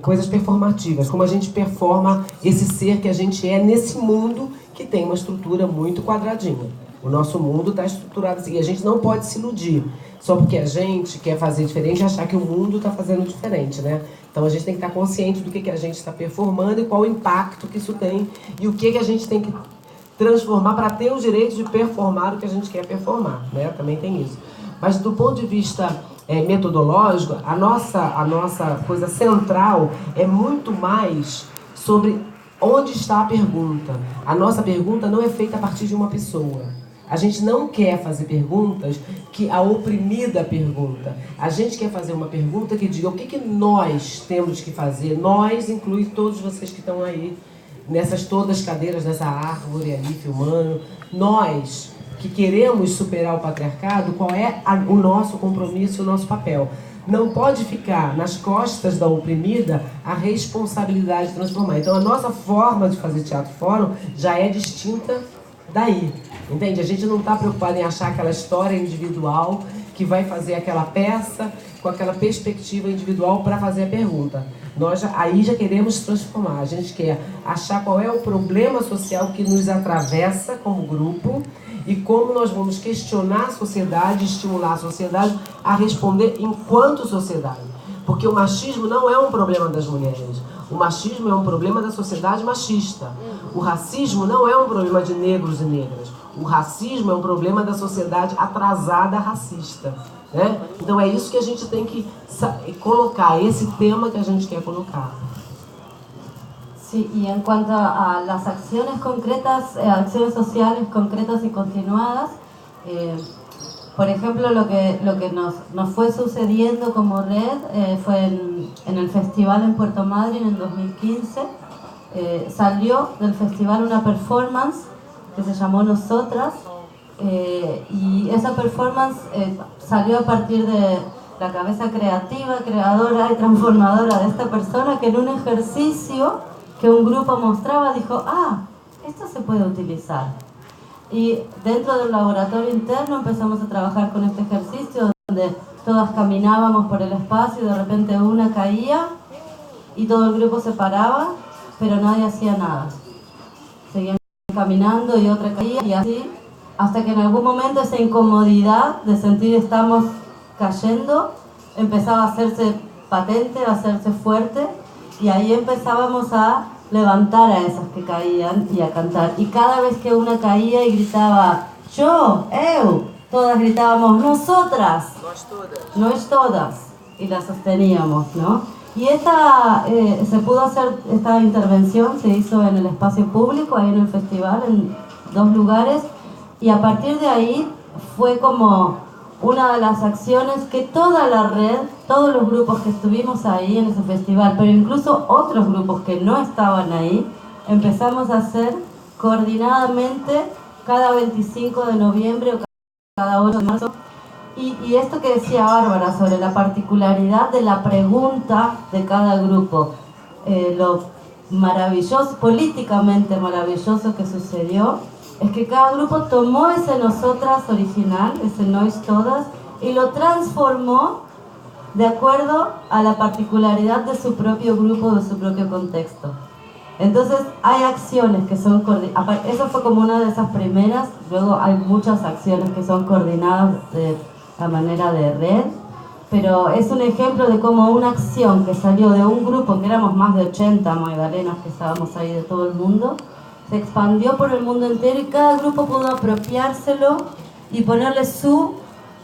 coisas performativas, como a gente performa esse ser que a gente é nesse mundo que tem uma estrutura muito quadradinha. O nosso mundo está estruturado assim, e a gente não pode se iludir, só porque a gente quer fazer diferente e achar que o mundo está fazendo diferente, né? Então a gente tem que estar consciente do que a gente está performando e qual o impacto que isso tem e o que a gente tem que transformar para ter o direito de performar o que a gente quer performar, né? Também tem isso. Mas do ponto de vista metodológico, a nossa coisa central é muito mais sobre onde está a pergunta. A nossa pergunta não é feita a partir de uma pessoa. A gente não quer fazer perguntas que a oprimida pergunta. A gente quer fazer uma pergunta que diga o que nós temos que fazer. Nós inclui todos vocês que estão aí, nessas todas cadeiras, nessa árvore ali filmando. Nós que queremos superar o patriarcado, qual é o nosso compromisso e o nosso papel? Não pode ficar nas costas da oprimida a responsabilidade de transformar. Então a nossa forma de fazer teatro fórum já é distinta daí. Entende? A gente não está preocupado em achar aquela história individual que vai fazer aquela peça com aquela perspectiva individual para fazer a pergunta. Nós aí já queremos transformar, a gente quer achar qual é o problema social que nos atravessa como grupo e como nós vamos questionar a sociedade, estimular a sociedade a responder enquanto sociedade. Porque o machismo não é um problema das mulheres, o machismo é um problema da sociedade machista. O racismo não é um problema de negros e negras, o racismo é um problema da sociedade atrasada racista. Né? Então é isso que a gente tem que colocar, esse tema que a gente quer colocar. Sí, y en cuanto a las acciones concretas, acciones sociales concretas y continuadas, por ejemplo, lo que nos fue sucediendo como red fue en el festival en Puerto Madryn en 2015, salió del festival una performance que se llamó Nosotras, y esa performance salió a partir de la cabeza creativa, creadora y transformadora de esta persona que en un ejercicio que un grupo mostraba dijo, esto se puede utilizar. Y dentro del laboratorio interno empezamos a trabajar con este ejercicio donde todas caminábamos por el espacio y de repente una caía y todo el grupo se paraba, pero nadie hacía nada. Seguían caminando y otra caía y así, hasta que en algún momento esa incomodidad de sentir estamos cayendo empezaba a hacerse patente, a hacerse fuerte, y ahí empezábamos a levantar a esas que caían y a cantar. Y cada vez que una caía y gritaba, yo, todas gritábamos, nosotras, nós todas, y la sosteníamos, ¿no? Y se pudo hacer, esta intervención se hizo en el espacio público, ahí en el festival, en 2 lugares, y a partir de ahí fue como una de las acciones que toda la red, todos los grupos que estuvimos ahí en ese festival, pero incluso otros grupos que no estaban ahí, empezamos a hacer coordinadamente cada 25 de noviembre o cada 8 de marzo. Y esto que decía Bárbara sobre la particularidad de la pregunta de cada grupo, lo maravilloso, políticamente maravilloso que sucedió, es que cada grupo tomó ese nosotras original, ese nós todas, y lo transformó de acuerdo a la particularidad de su propio grupo, de su propio contexto. Entonces hay acciones que son coordinadas, eso fue como una de esas primeras, luego hay muchas acciones que son coordinadas de la manera de red, pero es un ejemplo de cómo una acción que salió de un grupo, que éramos más de 80 magdalenas que estábamos ahí de todo el mundo, se expandió por el mundo entero y cada grupo pudo apropiárselo y ponerle su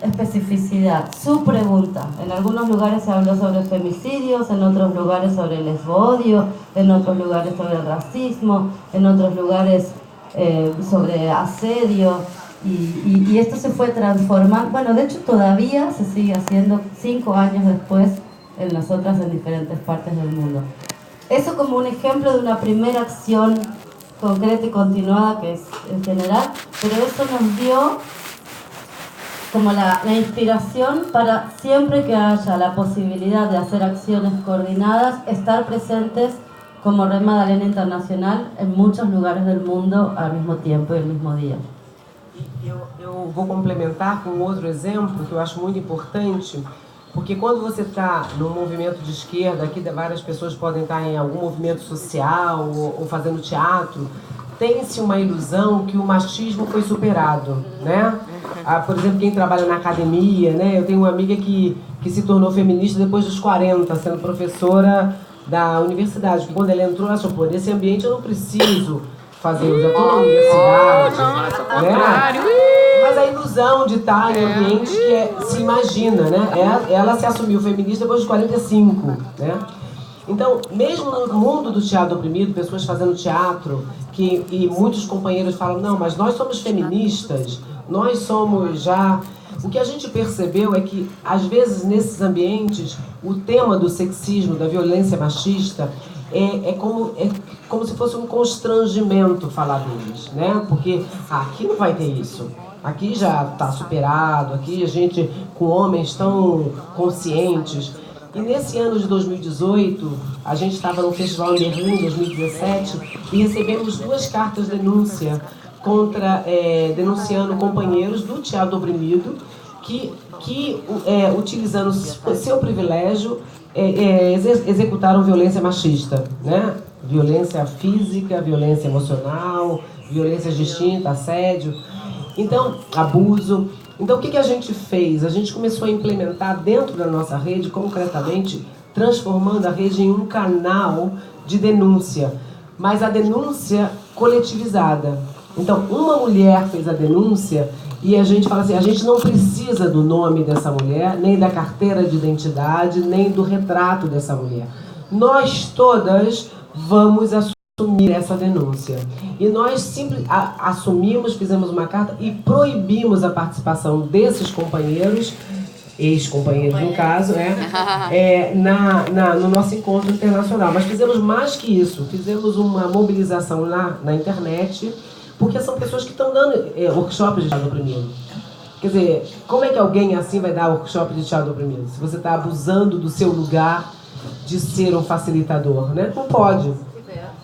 especificidad, su pregunta. En algunos lugares se habló sobre femicidios, en otros lugares sobre el lesbodio, en otros lugares sobre el racismo, en otros lugares sobre asedio, y esto se fue transformando. Bueno, de hecho todavía se sigue haciendo 5 años después en nosotras en diferentes partes del mundo. Eso como un ejemplo de una primera acción concreta y continuada que es en general, pero eso nos dio como la inspiración para siempre que haya la posibilidad de hacer acciones coordinadas, estar presentes como Red Madalena Internacional en muchos lugares del mundo al mismo tiempo y el mismo día. Eu vou complementar com outro exemplo que eu acho muito importante, porque quando você está num movimento de esquerda, aqui várias pessoas podem estar em algum movimento social ou fazendo teatro, tem-se uma ilusão que o machismo foi superado, né? Por exemplo, quem trabalha na academia, né? Eu tenho uma amiga que se tornou feminista depois dos 40, sendo professora da universidade, porque quando ela entrou, ela achou, pô, nesse ambiente eu não preciso fazer uso, eu estou na universidade, né? Mas a ilusão de estar em ambiente que se imagina, né? Ela se assumiu feminista depois dos 45, né? Então, mesmo no mundo do teatro oprimido, pessoas fazendo teatro, e muitos companheiros falam, não, mas nós somos feministas, nós somos já... O que a gente percebeu é que, às vezes, nesses ambientes, o tema do sexismo, da violência machista, é como se fosse um constrangimento falar deles, né? Porque aqui não vai ter isso. Aqui já está superado, aqui a gente, com homens tão conscientes. E nesse ano de 2018, a gente estava no Festival em Berlim, em 2017, e recebemos 2 cartas de denúncia denunciando companheiros do teatro oprimido que utilizando seu privilégio, executaram violência machista, né? Violência física, violência emocional, violências distintas, assédio, então, abuso. Então, o que a gente fez? A gente começou a implementar dentro da nossa rede, concretamente, transformando a rede em um canal de denúncia, mas a denúncia coletivizada. Então, uma mulher fez a denúncia e a gente fala assim, a gente não precisa do nome dessa mulher, nem da carteira de identidade, nem do retrato dessa mulher. Nós todas vamos assumir essa denúncia. E nós assumimos, fizemos uma carta e proibimos a participação desses companheiros, ex-companheiros no caso, no nosso encontro internacional. Mas fizemos mais que isso, fizemos uma mobilização na internet, porque são pessoas que estão dando workshops de teatro oprimido. Quer dizer, como é que alguém assim vai dar workshop de teatro oprimido? Se você está abusando do seu lugar de ser um facilitador, né? Não pode.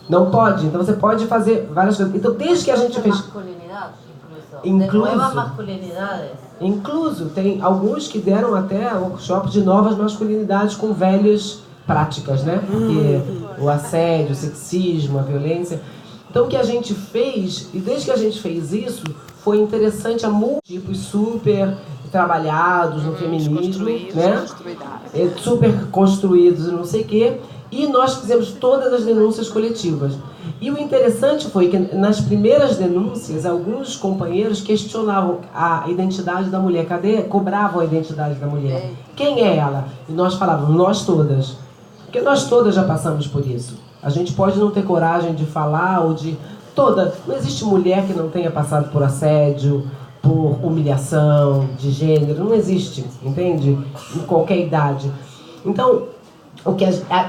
Não pode. Então você pode fazer várias coisas. Então desde que a gente fez... Incluso, tem alguns que deram até workshop de novas masculinidades com velhas práticas, né? Porque o assédio, o sexismo, a violência... Então o que a gente fez, e desde que a gente fez isso, foi interessante a múltiplos super trabalhados no feminismo, né? Super construídos e não sei o quê. E nós fizemos todas as denúncias coletivas. E o interessante foi que nas primeiras denúncias, alguns companheiros questionavam a identidade da mulher. Cobravam a identidade da mulher. Quem é ela? E nós falávamos, nós todas. Porque nós todas já passamos por isso. A gente pode não ter coragem de falar ou de... Não existe mulher que não tenha passado por assédio, por humilhação de gênero. Não existe, entende? Em qualquer idade. Então,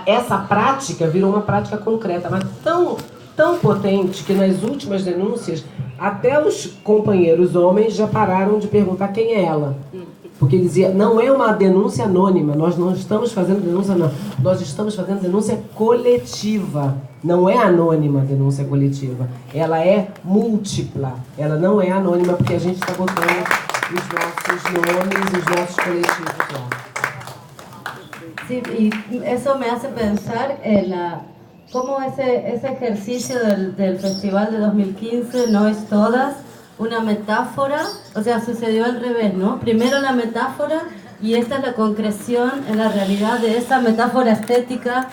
essa prática virou uma prática concreta, mas tão potente que nas últimas denúncias, até os companheiros homens já pararam de perguntar quem é ela. Porque ele dizia, não é uma denúncia anônima, nós não estamos fazendo denúncia anônima, nós estamos fazendo denúncia coletiva. Não é anônima a denúncia coletiva, ela é múltipla, ela não é anônima porque a gente está botando os nossos nomes, os nossos coletivos lá. Sí, y eso me hace pensar en cómo ese ejercicio del Festival de 2015 no es todas una metáfora, o sea, sucedió al revés, ¿no? Primero la metáfora y esta es la concreción en la realidad de esa metáfora estética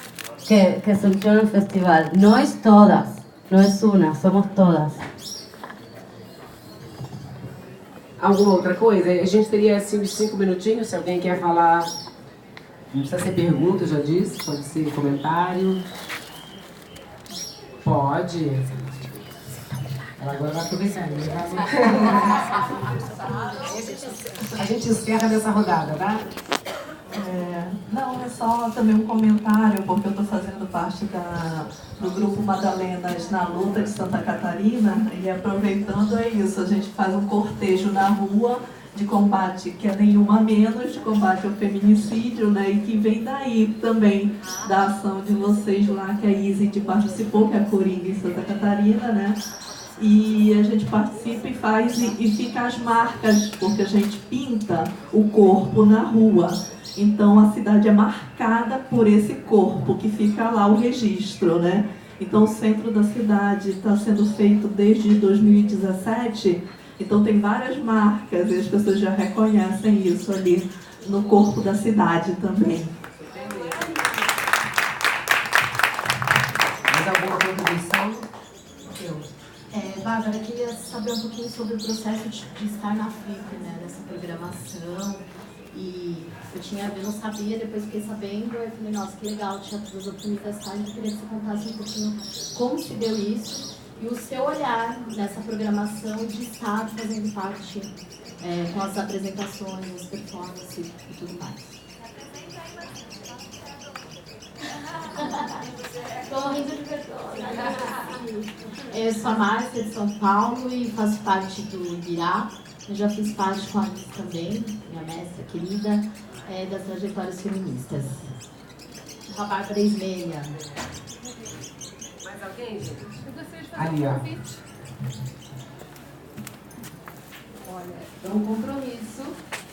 que surgió en el festival. No es todas, no es una, somos todas. Alguma outra coisa? A gente teria assim, 5 minutinhos, se alguém quer falar. Não precisa ser pergunta, já disse, pode ser comentário. Pode. Ela agora vai aproveitar. A gente encerra nessa rodada, tá? Não, é só também um comentário, porque eu estou fazendo parte do grupo Madalenas na Luta de Santa Catarina, e aproveitando é isso, a gente faz um cortejo na rua de combate, que é nenhuma menos, de combate ao feminicídio, né, e que vem daí também, da ação de vocês lá, que a Izzy participou, que é a Coringa em Santa Catarina, né, e a gente participa e faz, e fica as marcas, porque a gente pinta o corpo na rua. Então a cidade é marcada por esse corpo, que fica lá o registro, né? Então o centro da cidade está sendo feito desde 2017, então tem várias marcas e as pessoas já reconhecem isso ali no corpo da cidade também. Mais alguma contribuição? Bárbara, eu queria saber um pouquinho sobre o processo de estar na FIP, né, dessa programação. E eu não sabia, depois fiquei sabendo, eu falei, nossa, que legal, o Teatro das Oprimidas está, eu queria que você contasse um pouquinho como se deu isso e o seu olhar nessa programação de estar fazendo parte com as apresentações, as performances e tudo mais. Estou rindo de vergonha. Eu sou a Márcia de São Paulo e faço parte do Ibirá. Eu já fiz parte com a Alice também, minha mestra querida, das trajetórias feministas. A Bárbara Ismeia. Mais alguém, gente? Eu gostaria de fazer Ali, ó. Olha, é um compromisso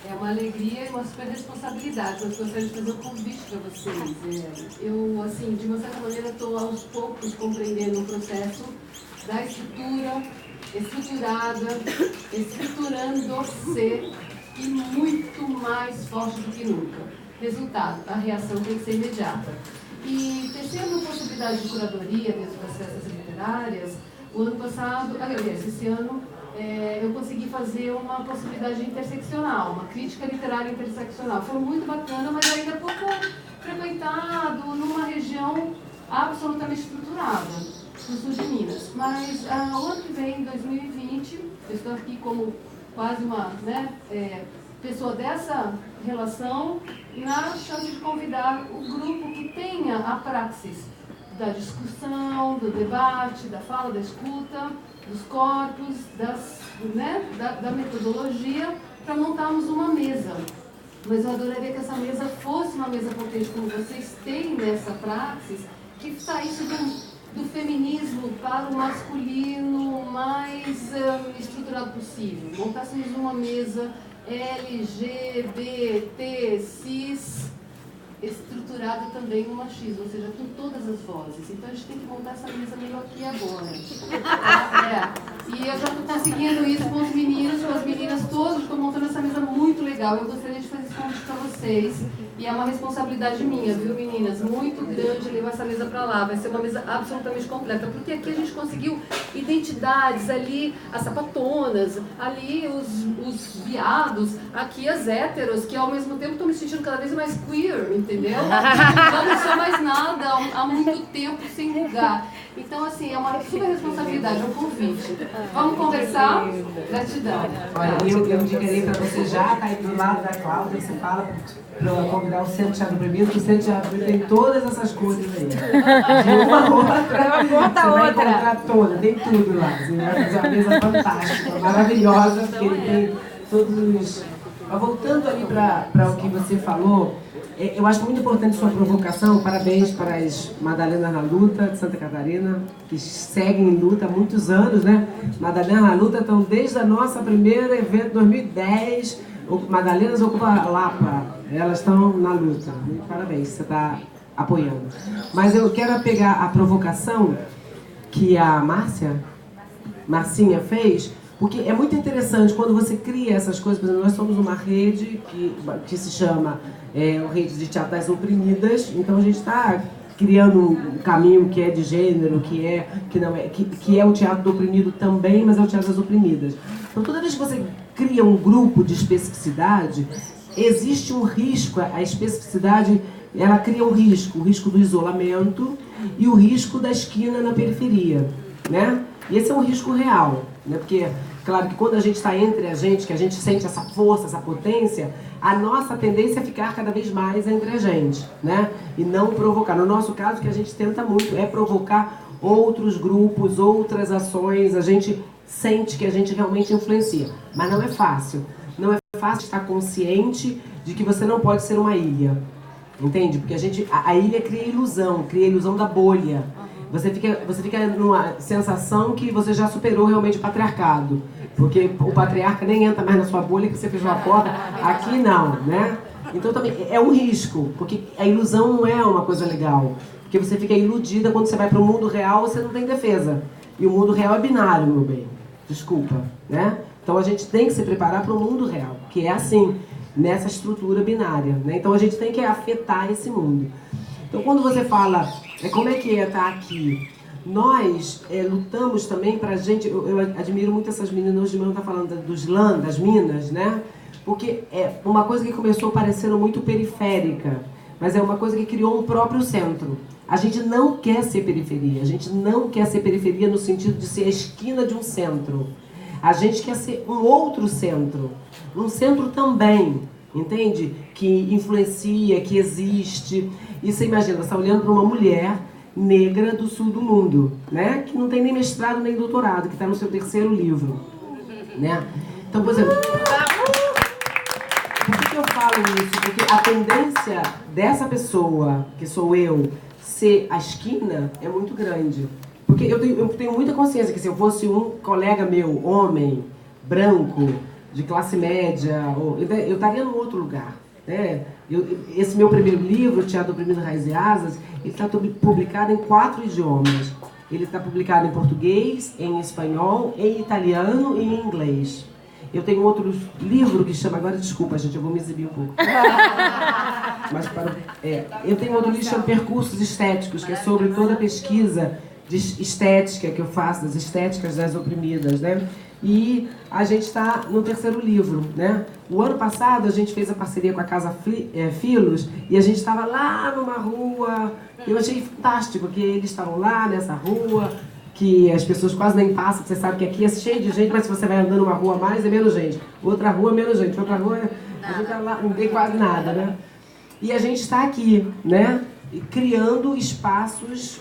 É uma alegria e uma super responsabilidade. Eu gostaria de fazer um convite para vocês. Eu, assim, de uma certa maneira, estou aos poucos compreendendo o processo da estrutura, estruturada, estruturando-se e muito mais forte do que nunca. Resultado, a reação tem que ser imediata. E tecendo possibilidade de curadoria dentro das festas literárias, o ano passado, aliás, esse ano, eu consegui fazer uma possibilidade interseccional, uma crítica literária interseccional. Foi muito bacana, mas ainda pouco frequentado, numa região absolutamente estruturada, no sul de Minas. Mas o ano que vem, em 2020, eu estou aqui como quase uma pessoa dessa relação, na chance de convidar o grupo que tenha a praxis da discussão, do debate, da fala, da escuta, dos corpos, da metodologia, para montarmos uma mesa. Mas eu adoraria que essa mesa fosse uma mesa potente, como vocês têm nessa praxis, que saísse do feminismo para o masculino mais estruturado possível. Montássemos uma mesa LGBT, cis, estruturada também no machismo, ou seja, com todas as vozes. Então a gente tem que montar essa mesa melhor aqui agora. E eu já estou conseguindo isso com os meninos, com as meninas todas, estou montando essa mesa muito legal. Eu gostaria de fazer esse convite para vocês. E é uma responsabilidade minha, viu, meninas? Muito grande levar essa mesa para lá. Vai ser uma mesa absolutamente completa. Porque aqui a gente conseguiu identidades, ali as sapatonas, ali os viados, aqui as héteros, que ao mesmo tempo estão me sentindo cada vez mais queer, entendeu? Então não sou mais nada há muito tempo sem lugar. Então, assim, é uma super responsabilidade, é um convite. Vamos conversar? Gratidão. Olha, eu indicarei para você já, tá aí do lado da Cláudia, você fala para convidar o Centro Teatro Proibido, que o Centro Teatro Proibido tem todas essas coisas aí. De uma a outra, você vai encontrar toda, tem tudo lá. Você vai fazer uma mesa fantástica, maravilhosa, porque ele tem todos os... Mas voltando ali para o que você falou, eu acho muito importante sua provocação. Parabéns para as Madalenas na Luta de Santa Catarina, que seguem em luta há muitos anos, né? Madalenas na Luta estão desde a nossa primeira evento, 2010, Madalenas Ocupa Lapa, elas estão na luta. Parabéns, você está apoiando. Mas eu quero pegar a provocação que a Marcinha fez, porque é muito interessante quando você cria essas coisas. Por exemplo, nós somos uma rede que se chama Rede de Teatro das Oprimidas, então a gente está criando um caminho que é de gênero, que é o teatro do oprimido também, mas é o teatro das oprimidas. Então toda vez que você cria um grupo de especificidade, existe um risco. A especificidade, ela cria um risco, o risco do isolamento e o risco da esquina na periferia, né? E esse é um risco real, né? Porque, claro que quando a gente está entre a gente, que a gente sente essa força, essa potência, a nossa tendência é ficar cada vez mais entre a gente, né? E não provocar. No nosso caso, o que a gente tenta muito é provocar outros grupos, outras ações. A gente sente que a gente realmente influencia. Mas não é fácil. Não é fácil estar consciente de que você não pode ser uma ilha. Entende? Porque a ilha cria a ilusão da bolha. Você fica numa sensação que você já superou realmente o patriarcado. Porque o patriarca nem entra mais na sua bolha, que você fechou a porta. Aqui não, né? Então também é um risco, porque a ilusão não é uma coisa legal. Porque você fica iludida quando você vai para o mundo real, você não tem defesa. E o mundo real é binário, meu bem. Desculpa, né? Então a gente tem que se preparar para o mundo real, que é assim, nessa estrutura binária, né? Então a gente tem que afetar esse mundo. Então quando você fala, como é que é estar aqui? Nós lutamos também pra gente, eu admiro muito essas meninas, hoje de manhã tá falando do slam, das minas, né? Porque é uma coisa que começou parecendo muito periférica, mas é uma coisa que criou um próprio centro. A gente não quer ser periferia, a gente não quer ser periferia no sentido de ser a esquina de um centro. A gente quer ser um outro centro, um centro também, entende? Que influencia, que existe. E você imagina, você está olhando para uma mulher negra do sul do mundo, né? Que não tem nem mestrado nem doutorado, que está no seu 3º livro, né? Então, por exemplo, por que eu falo isso? Porque a tendência dessa pessoa, que sou eu, ser a esquina é muito grande. Porque eu tenho muita consciência que se eu fosse um colega meu, homem, branco, de classe média, eu estaria num outro lugar. Né? Esse meu primeiro livro, Teatro Oprimido, Raiz e Asas, ele está publicado em 4 idiomas. Ele está publicado em português, em espanhol, em italiano e em inglês. Eu tenho outro livro que chama, agora desculpa gente, eu vou me exibir um pouco. Eu tenho outro livro que chama Percursos Estéticos, que é sobre toda a pesquisa de estética que eu faço, das estéticas das oprimidas, né? E a gente está no 3º livro, né? O ano passado a gente fez a parceria com a Casa Filos e a gente estava lá numa rua. Eu achei fantástico que eles estavam lá nessa rua, que as pessoas quase nem passam. Você sabe que aqui é cheio de gente, mas se você vai andando uma rua mais, é menos gente. Outra rua, menos gente. Outra rua, a gente tá lá, não tem quase nada, né? E a gente está aqui, né? Criando espaços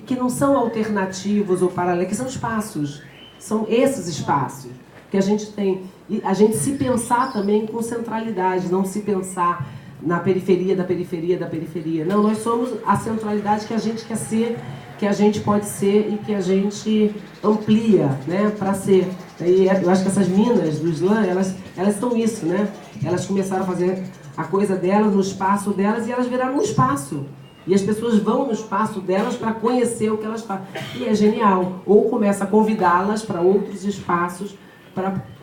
que não são alternativos ou paralelos, que são espaços. São esses espaços que a gente tem. E a gente se pensar também com centralidade, não se pensar na periferia da periferia da periferia. Não, nós somos a centralidade que a gente quer ser, que a gente pode ser e que a gente amplia, né, para ser. E eu acho que essas minas do slam, elas são isso, né? Elas começaram a fazer a coisa delas no espaço delas e elas viraram um espaço. E as pessoas vão no espaço delas para conhecer o que elas fazem. E é genial. Ou começa a convidá-las para outros espaços.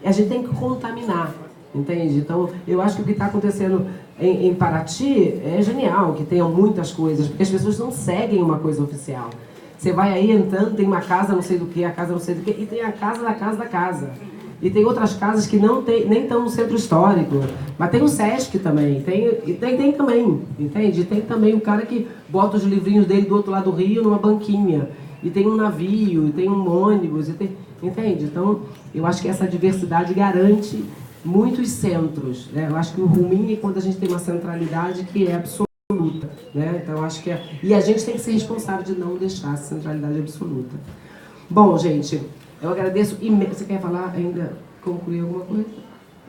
A gente tem que contaminar, entende? Então, eu acho que o que está acontecendo em Paraty é genial, que tenham muitas coisas, porque as pessoas não seguem uma coisa oficial. Você vai aí entrando, tem uma casa não sei do que, a casa não sei do que, e tem a casa da casa da casa. E tem outras casas que não tem, nem estão no centro histórico. Mas tem o Sesc também. Tem também, entende? E tem também o cara que bota os livrinhos dele do outro lado do rio numa banquinha. E tem um navio, e tem um ônibus, entende? Então, eu acho que essa diversidade garante muitos centros. Né? Eu acho que o ruim é quando a gente tem uma centralidade que é absoluta. Né? Então, eu acho que e a gente tem que ser responsável de não deixar essa centralidade absoluta. Bom, gente... Eu agradeço imenso. ¿Você quer falar ainda, concluir alguma coisa?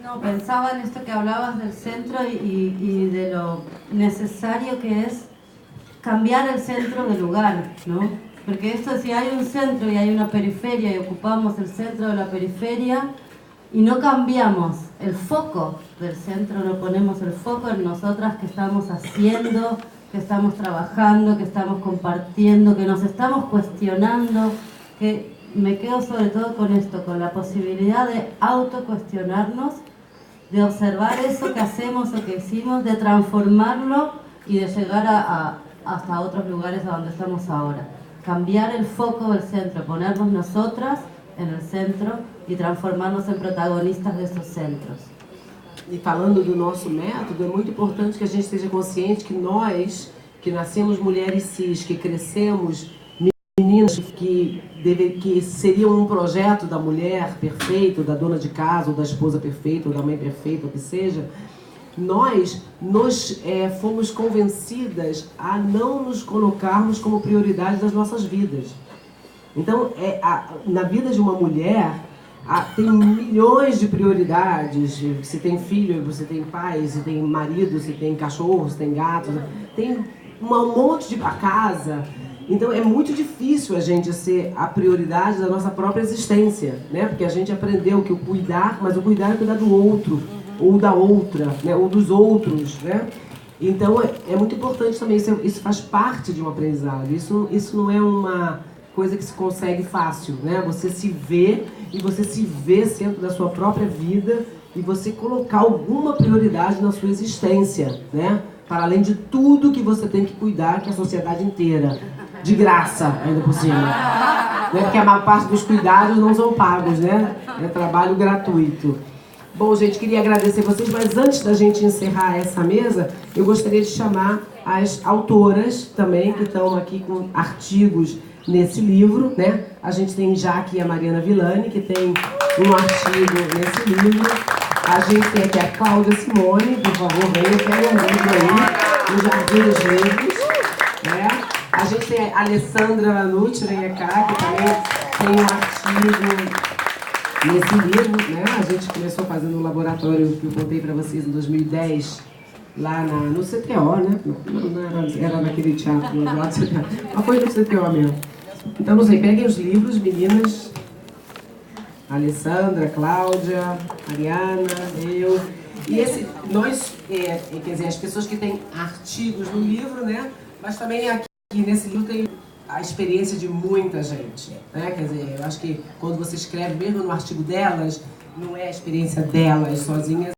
No, pensaba en esto que hablabas del centro y de lo necesario que es cambiar el centro de lugar, ¿no? Porque esto, si hay un centro y hay una periferia y ocupamos el centro de la periferia y no cambiamos el foco del centro, no ponemos el foco en nosotras que estamos haciendo, que estamos trabajando, que estamos compartiendo, que nos estamos cuestionando, que me quedo sobre todo con esto, con la posibilidad de autocuestionarnos, de observar eso que hacemos o que hicimos, de transformarlo y de llegar hasta otros lugares a donde estamos ahora. Cambiar el foco del centro, ponernos nosotras en el centro y transformarnos en protagonistas de esos centros. E falando do nosso método, é muito importante que a gente esteja consciente que nós, que nascemos mulheres cis, que crescemos meninas que seriam um projeto da mulher perfeita, da dona de casa, ou da esposa perfeita, ou da mãe perfeita, ou que seja, nós fomos convencidas a não nos colocarmos como prioridade das nossas vidas. Então, na vida de uma mulher, tem milhões de prioridades. Você tem filho, você tem pai, você tem marido, você tem cachorro, você tem gato, tem um monte de casa. Então é muito difícil a gente ser a prioridade da nossa própria existência, né? Porque a gente aprendeu que o cuidar, mas o cuidar é cuidar do outro, ou da outra, né? Ou dos outros, né? Então é muito importante também, isso faz parte de um aprendizado, isso não é uma coisa que se consegue fácil, né? Você se vê e você se vê dentro da sua própria vida e você colocar alguma prioridade na sua existência, né? Para além de tudo que você tem que cuidar, que é a sociedade inteira. De graça, ainda por cima. Né? Porque a maior parte dos cuidados não são pagos, né? É trabalho gratuito. Bom, gente, queria agradecer vocês, mas antes da gente encerrar essa mesa, eu gostaria de chamar as autoras também, que estão aqui com artigos nesse livro, né? A gente tem já aqui a Mariana Villani, que tem um artigo nesse livro. A gente tem aqui a Cláudia Simone, por favor, venha, pega um livro aí, no Jardim dos Livros, né? A gente tem a Alessandra Lanucci, vem cá, que também tem um artigo nesse livro, né? A gente começou fazendo um laboratório que eu contei para vocês em 2010, lá no CTO, né? Não era naquele teatro lá do CTO, mas foi no CTO mesmo. Então, não sei, peguem os livros, meninas. A Alessandra, a Cláudia, a Mariana, eu. E nós, quer dizer, as pessoas que têm artigos no livro, né? Mas também aqui nesse livro tem a experiência de muita gente, né? Quer dizer, eu acho que quando você escreve, mesmo no artigo delas, não é a experiência delas sozinhas,